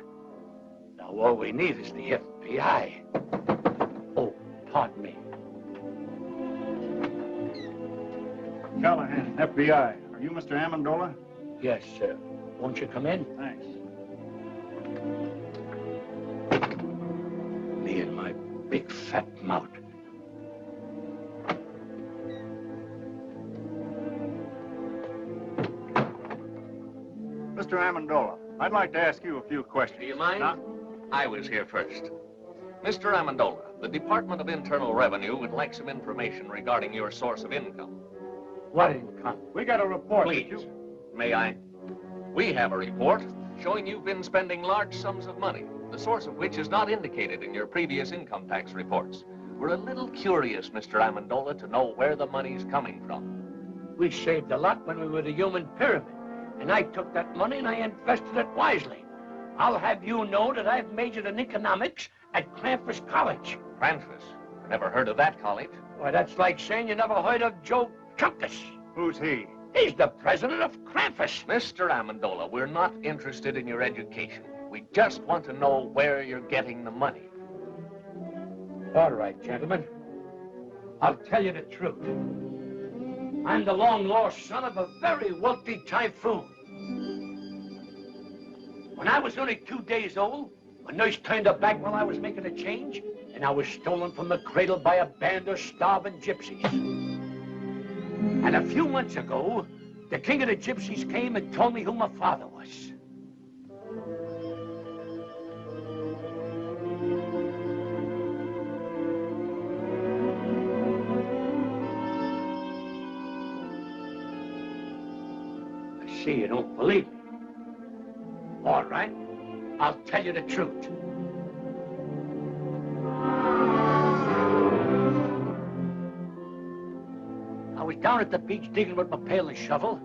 now all we need is the FBI. Oh, pardon me. Callahan, FBI. Are you Mr. Amendola? Yes, sir. Won't you come in? Thanks. Me and my big fat mouth. Mr. Amendola, I'd like to ask you a few questions. Do you mind? I was here first. Mr. Amendola, the Department of Internal Revenue would like some information regarding your source of income. What income? We got a report. Please, may I? We have a report showing you've been spending large sums of money, the source of which is not indicated in your previous income tax reports. We're a little curious, Mr. Amendola, to know where the money's coming from. We saved a lot when we were the human pyramid, and I took that money and I invested it wisely. I'll have you know that I've majored in economics at Krampus College. Krampus? I never heard of that college. Why, that's like saying you never heard of Joe Chunkus. Who's he? He's the president of Krampus. Mr. Amendola, we're not interested in your education. We just want to know where you're getting the money. All right, gentlemen. I'll tell you the truth. I'm the long-lost son of a very wealthy typhoon. When I was only 2 days old, my nurse turned her back while I was making a change, and I was stolen from the cradle by a band of starving gypsies. And a few months ago, the king of the gypsies came and told me who my father was. I see you don't believe me. All right, I'll tell you the truth. I was down at the beach digging with my pail and shovel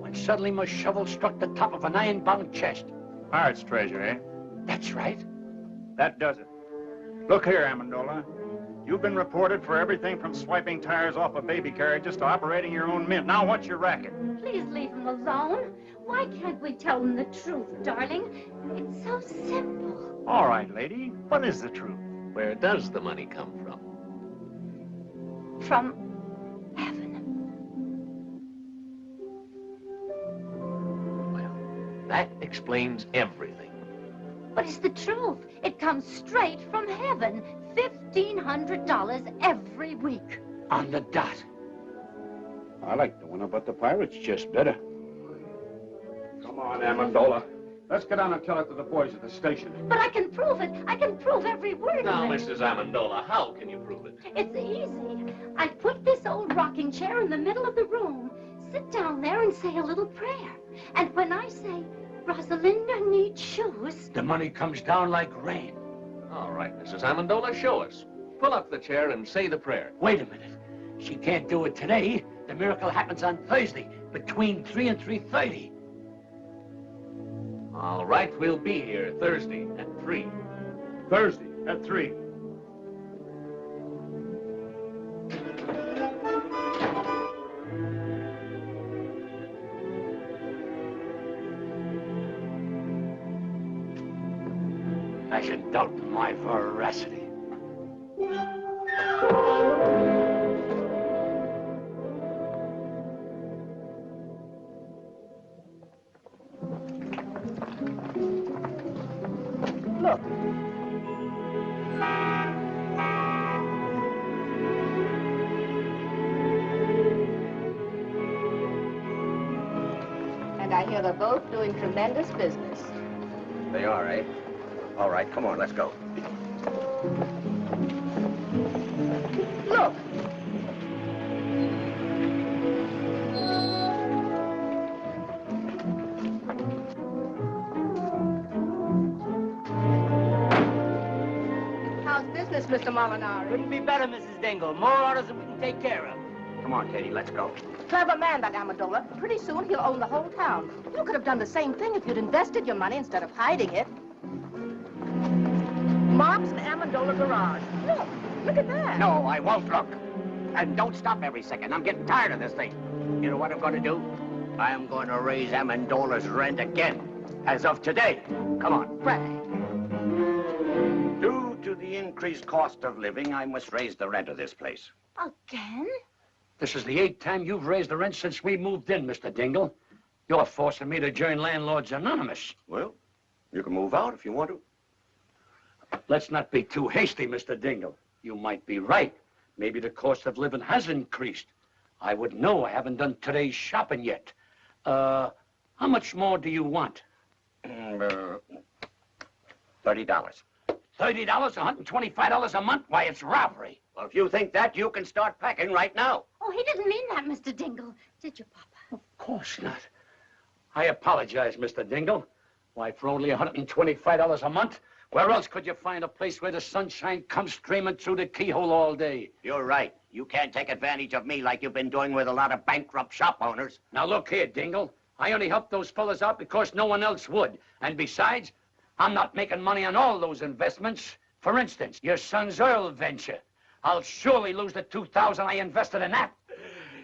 when suddenly my shovel struck the top of an iron-bound chest. Pirate's treasure, eh? That's right. That does it. Look here, Amendola. You've been reported for everything from swiping tires off of baby carriages to operating your own mint. Now, what's your racket? Please leave him alone. Why can't we tell him the truth, darling? It's so simple. All right, lady. What is the truth? Where does the money come from? From That explains everything. But it's the truth. It comes straight from heaven. $1,500 every week. On the dot. I like the one about the pirates just better. Come on, Amendola. Let's get on and tell it to the boys at the station. But I can prove it. I can prove every word Now, of it. Mrs. Amendola, how can you prove it? It's easy. I put this old rocking chair in the middle of the room. Sit down there and say a little prayer. And when I say, Rosalinda needs shoes, The money comes down like rain. All right, Mrs. Amendola, show us. Pull up the chair and say the prayer. Wait a minute. She can't do it today. The miracle happens on Thursday, between 3 and 3:30. All right, we'll be here Thursday at 3. Thursday at 3. I should doubt my veracity. Look. And I hear they're both doing tremendous business. They are, eh? All right, come on, let's go. Look. How's business, Mr. Molinari? Couldn't be better, Mrs. Dingle. More orders than we can take care of. Come on, Katie, let's go. Clever man, that Amendola. Pretty soon he'll own the whole town. You could have done the same thing if you'd invested your money instead of hiding it. Mom's Amendola garage. Look at that. No, I won't look. And don't stop every second. I'm getting tired of this thing. You know what I'm going to do? I'm going to raise Amendola's rent again. As of today. Come on. Frank. Due to the increased cost of living, I must raise the rent of this place. Again? This is the 8th time you've raised the rent since we moved in, Mr. Dingle. You're forcing me to join Landlords Anonymous. Well, you can move out if you want to. Let's not be too hasty, Mr. Dingle. You might be right. Maybe the cost of living has increased. I wouldn't know. I haven't done today's shopping yet. How much more do you want? $30. $30? $125 a month? Why, it's robbery. Well, if you think that, you can start packing right now. Oh, he didn't mean that, Mr. Dingle. Did you, Papa? Of course not. I apologize, Mr. Dingle. Why, for only $125 a month? Where else could you find a place where the sunshine comes streaming through the keyhole all day? You're right. You can't take advantage of me like you've been doing with a lot of bankrupt shop owners. Now, look here, Dingle. I only helped those fellas out because no one else would. And besides, I'm not making money on all those investments. For instance, your son's oil venture. I'll surely lose the $2,000 I invested in that.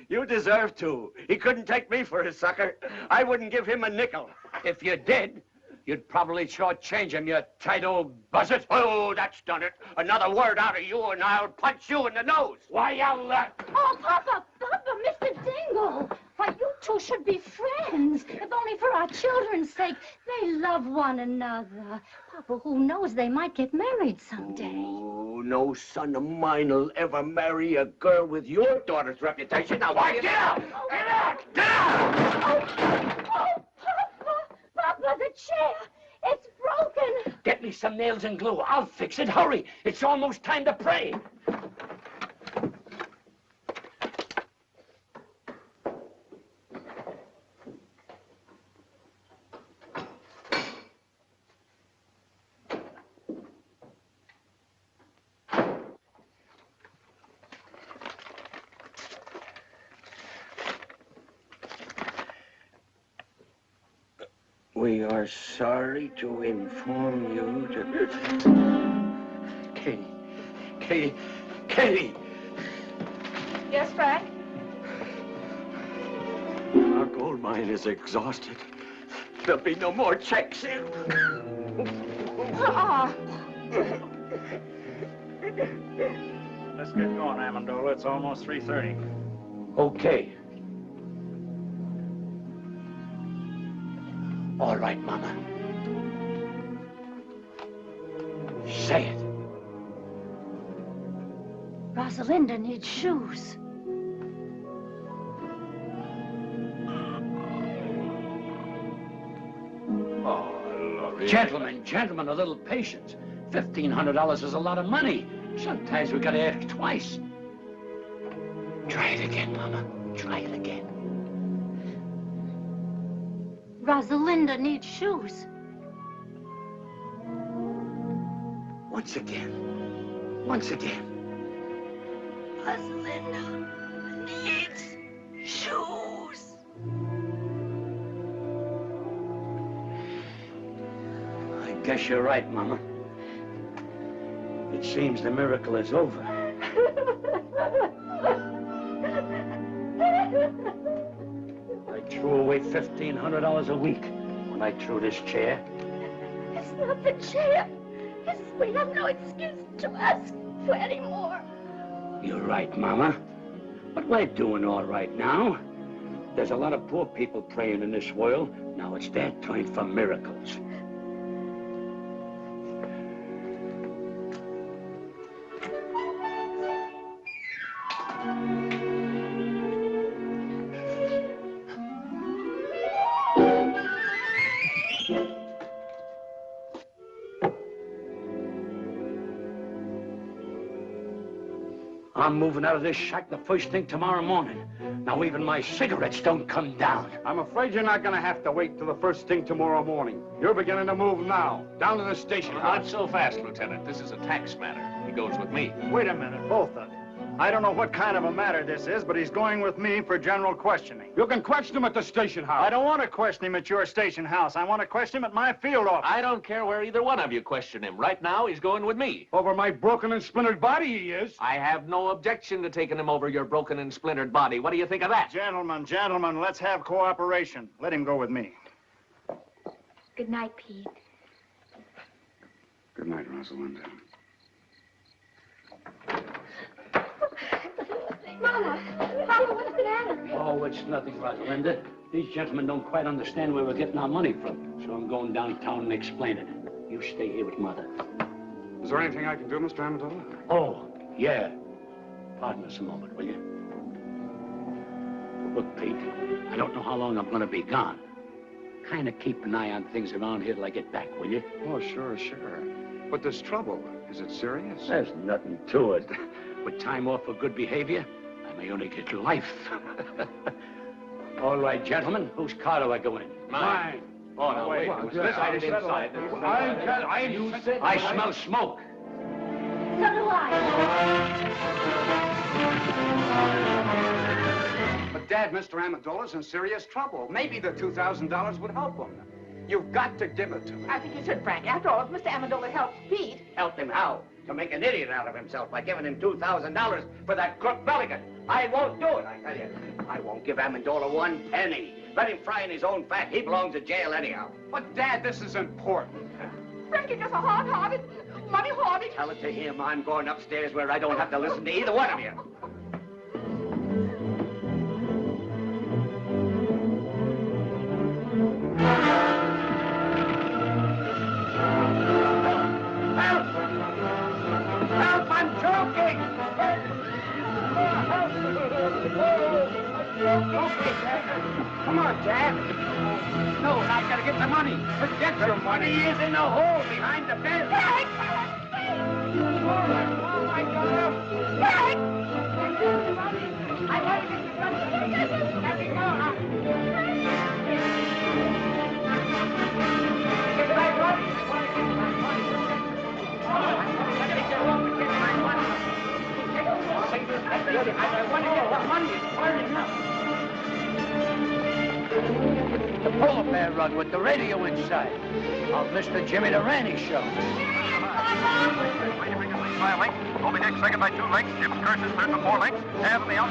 You deserve to. He couldn't take me for his sucker. I wouldn't give him a nickel. If you did, you'd probably shortchange him, you tight old buzzard. Oh, that's done it. Another word out of you and I'll punch you in the nose. Why, I'll... Oh, Papa, Mr. Dingle. Why, you two should be friends. If only for our children's sake. They love one another. Papa, who knows, they might get married someday. Oh, no son of mine will ever marry a girl with your daughter's reputation. Now, why, get out! Get out! Get out! Oh, Papa, the chair. It's broken. Get me some nails and glue. I'll fix it. Hurry. It's almost time to pray. We are sorry to inform you that... Katie! Yes, Frank? Our gold mine is exhausted. There'll be no more checks in. Let's get going, Amendola. It's almost 3:30. Okay. All right, Mama. Say it. Rosalinda needs shoes. Gentlemen, a little patience. $1,500 is a lot of money. Sometimes we gotta ask twice. Try it again, Mama. Try it again. Rosalinda needs shoes. Once again. Rosalinda needs shoes. I guess you're right, Mama. It seems the miracle is over. I threw away $1,500 a week when I threw this chair. It's not the chair. We have no excuse to ask for any more. You're right, Mama. But we're doing all right now. There's a lot of poor people praying in this world. Now it's their time for miracles. I'm moving out of this shack the first thing tomorrow morning. Now even my cigarettes don't come down. I'm afraid you're not going to have to wait till the first thing tomorrow morning. You're beginning to move now, down to the station. Not so fast, Lieutenant. This is a tax matter. He goes with me. Wait a minute, both of you. I don't know what kind of a matter this is, but he's going with me for general questioning. You can question him at the station house. I don't want to question him at your station house. I want to question him at my field office. I don't care where either one of you question him. Right now, he's going with me. Over my broken and splintered body, he is. I have no objection to taking him over your broken and splintered body. What do you think of that? Gentlemen, let's have cooperation. Let him go with me. Good night, Pete. Good night, Rosalinda. Mama, what's the matter? Oh, it's nothing, Rosalinda. These gentlemen don't quite understand where we're getting our money from, so I'm going downtown and explaining it. You stay here with Mother. Is there anything I can do, Mr. Amendola? Oh, yeah. Pardon us a moment, will you? Look, Pete, I don't know how long I'm going to be gone. Kind of keep an eye on things around here till I get back, will you? Oh, sure. But this trouble, is it serious? There's nothing to it. With time off for good behavior, I may only get life. All right, gentlemen, whose car do I go in? Mine. Oh, no, wait. Inside. I smell smoke. So do I. But, Dad, Mr. Amendola's in serious trouble. Maybe the $2,000 would help him. You've got to give it to me. I think you should, Frank. After all, if Mr. Amendola helps Pete... Help him how? To make an idiot out of himself by giving him $2,000 for that crook Belligan. I won't do it, I tell you. I won't give Amendola one penny. Let him fry in his own fat. He belongs to jail anyhow. But, Dad, this is important. Frank, you're just a hard-hearted, money-hoarding... Tell it to him. I'm going upstairs where I don't have to listen to either one of you. Help, I'm choking! Come on, Jack. No, I've got to get the money. Forget your money. He is in the hole behind the bed. Frank! Oh, my God. Frank! I want to get you done. Let me go. Get back, Robbie. I want to get my money. I got to get home and get my money. I want to get the money. It's burning up. The polar bear rug with the radio inside. Of Mr. Jimmy Durante show. By a length, Toby Dick second by 2 lengths, Jim Curtis third by 4 lengths, half of the out.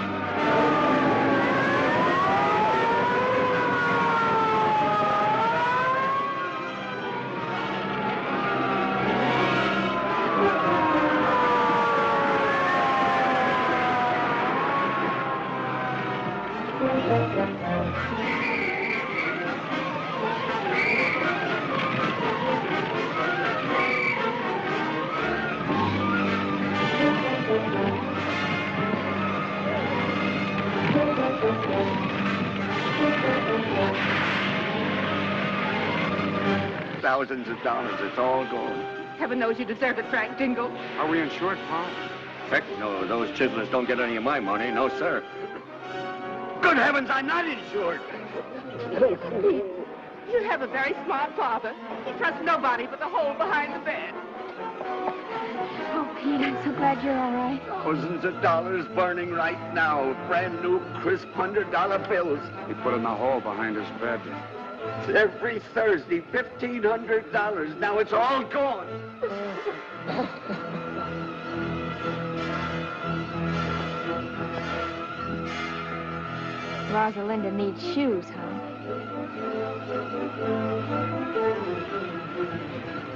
Thousands of dollars, it's all gone. Heaven knows you deserve it, Frank Jingle. Are we insured, Pa? Heck no, those chiselers don't get any of my money, no, sir. Good heavens, I'm not insured. You have a very smart father. He trusts nobody but the hole behind the bed. Oh, Pete, I'm so glad you're all right. Thousands of dollars burning right now. Brand new, crisp $100 bills. He put in the hole behind his bed. Every Thursday, $1,500. Now it's all gone. Rosalinda needs shoes, huh?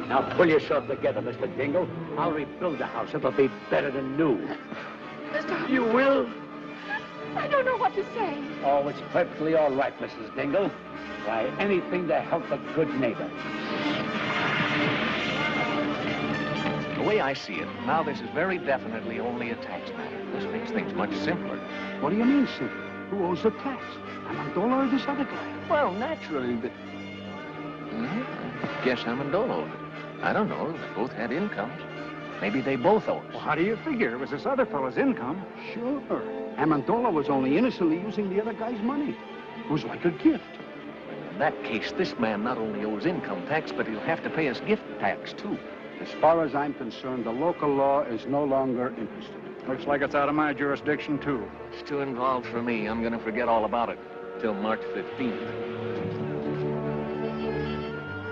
Now pull yourself together, Mr. Dingle. I'll rebuild the house. It'll be better than new. You will? I don't know what to say. Oh, it's perfectly all right, Mrs. Dingle. Why, anything to help a good neighbor. The way I see it, now this is very definitely only a tax matter. This makes things much simpler. What do you mean, simple? Who owes the tax? Amendola or this other guy? Well, naturally, but... I guess Amendola owed it. I don't know. They both had incomes. Maybe they both owe us. Well, how do you figure? It was this other fellow's income. Sure. Amendola was only innocently using the other guy's money. It was like a gift. In that case, this man not only owes income tax, but he'll have to pay us gift tax, too. As far as I'm concerned, the local law is no longer interested. Looks like it's out of my jurisdiction, too. It's too involved for me. I'm going to forget all about it till March 15th.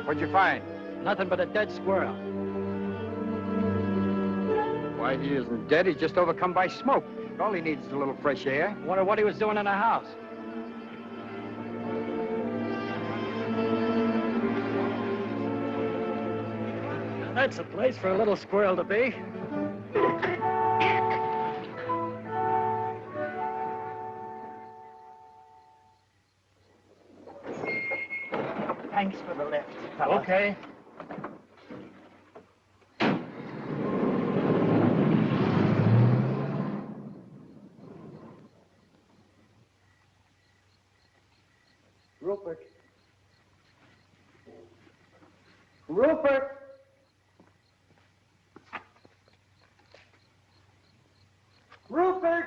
What'd you find? Nothing but a dead squirrel. Why, he isn't dead. He's just overcome by smoke. All he needs is a little fresh air. Wonder what he was doing in the house. That's a place for a little squirrel to be. Thanks for the lift, fella. Okay. Rupert. Rupert! Rupert!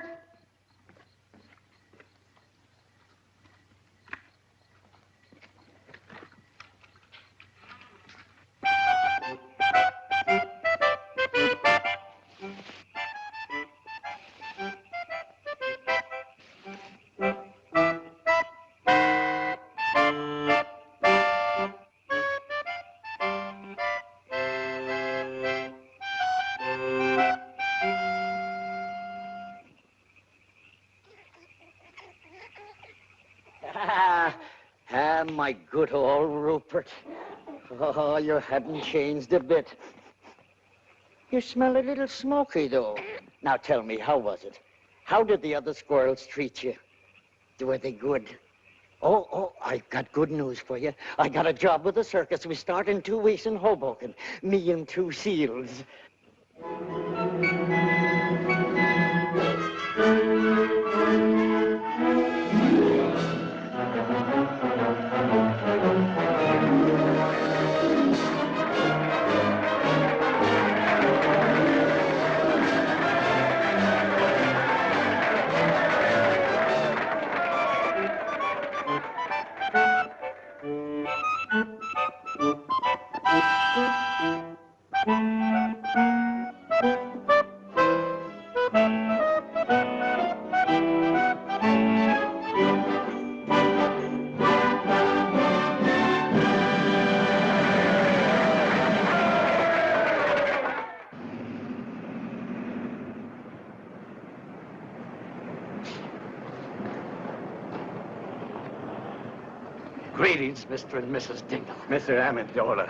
My good old Rupert. Oh, you haven't changed a bit. You smell a little smoky, though. Now tell me, how was it? How did the other squirrels treat you? Were they good? Oh, I've got good news for you. I got a job with the circus. We start in 2 weeks in Hoboken. Me and 2 seals. Greetings, Mr. and Mrs. Dingle. Mr. Amendola.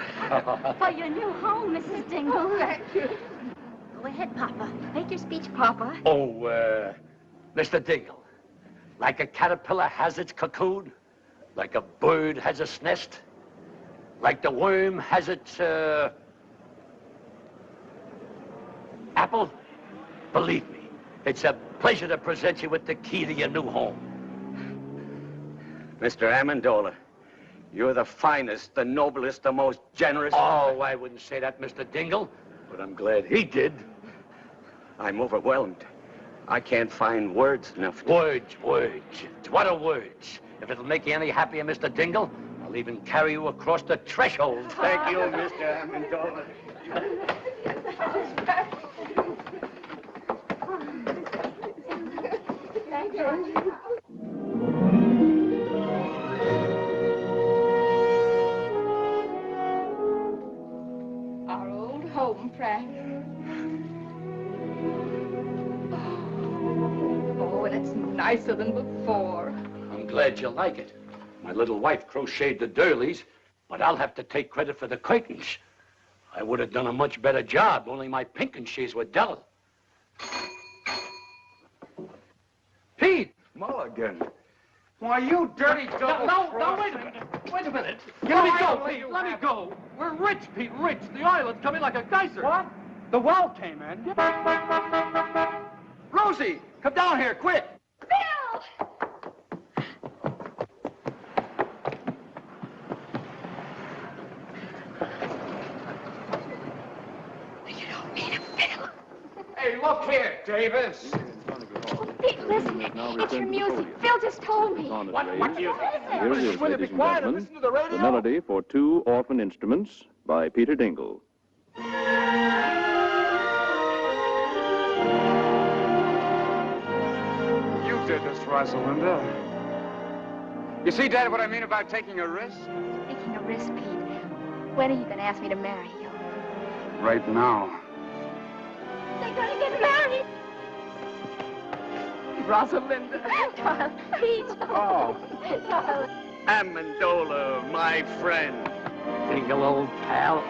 For your new home, Mrs. Dingle. Oh, thank you. Go ahead, Papa. Make your speech, Papa. Oh, Mr. Dingle, like a caterpillar has its cocoon, like a bird has its nest, like the worm has its, apple, believe me, it's a pleasure to present you with the key to your new home. Mr. Amendola, you're the finest, the noblest, the most generous... Oh, I wouldn't say that, Mr. Dingle, but I'm glad he did. I'm overwhelmed. I can't find words enough to... Words. What are words? If it'll make you any happier, Mr. Dingle, I'll even carry you across the threshold. Thank you, Mr. Amendola. Thank you. Our old home, Frank. Oh, and it's nicer than before. I'm glad you like it. My little wife crocheted the doilies, but I'll have to take credit for the curtains. I would have done a much better job, only my pinking sheets were dull. Pete! Mulligan. Why, you dirty double... No, wait a minute. Wait a minute. Let me go, Pete. Let me go. We're rich, Pete, rich. The island's coming like a geyser. What? The well came in. Rosie, come down here, quick. Bill! You don't mean a bit here, Davis. Pete, listen. It's your music. Phil just told me. What music? Here it is, ladies and gentlemen, the melody for two orphan instruments by Peter Dingle. You did this, Rosalinda. You see, Dad, what I mean about taking a risk? Taking a risk, Pete. When are you going to ask me to marry you? Right now. They're going to get married. Rosalinda. Darling, Pete. Oh. Darling. Amendola, my friend. Dingle, old pal.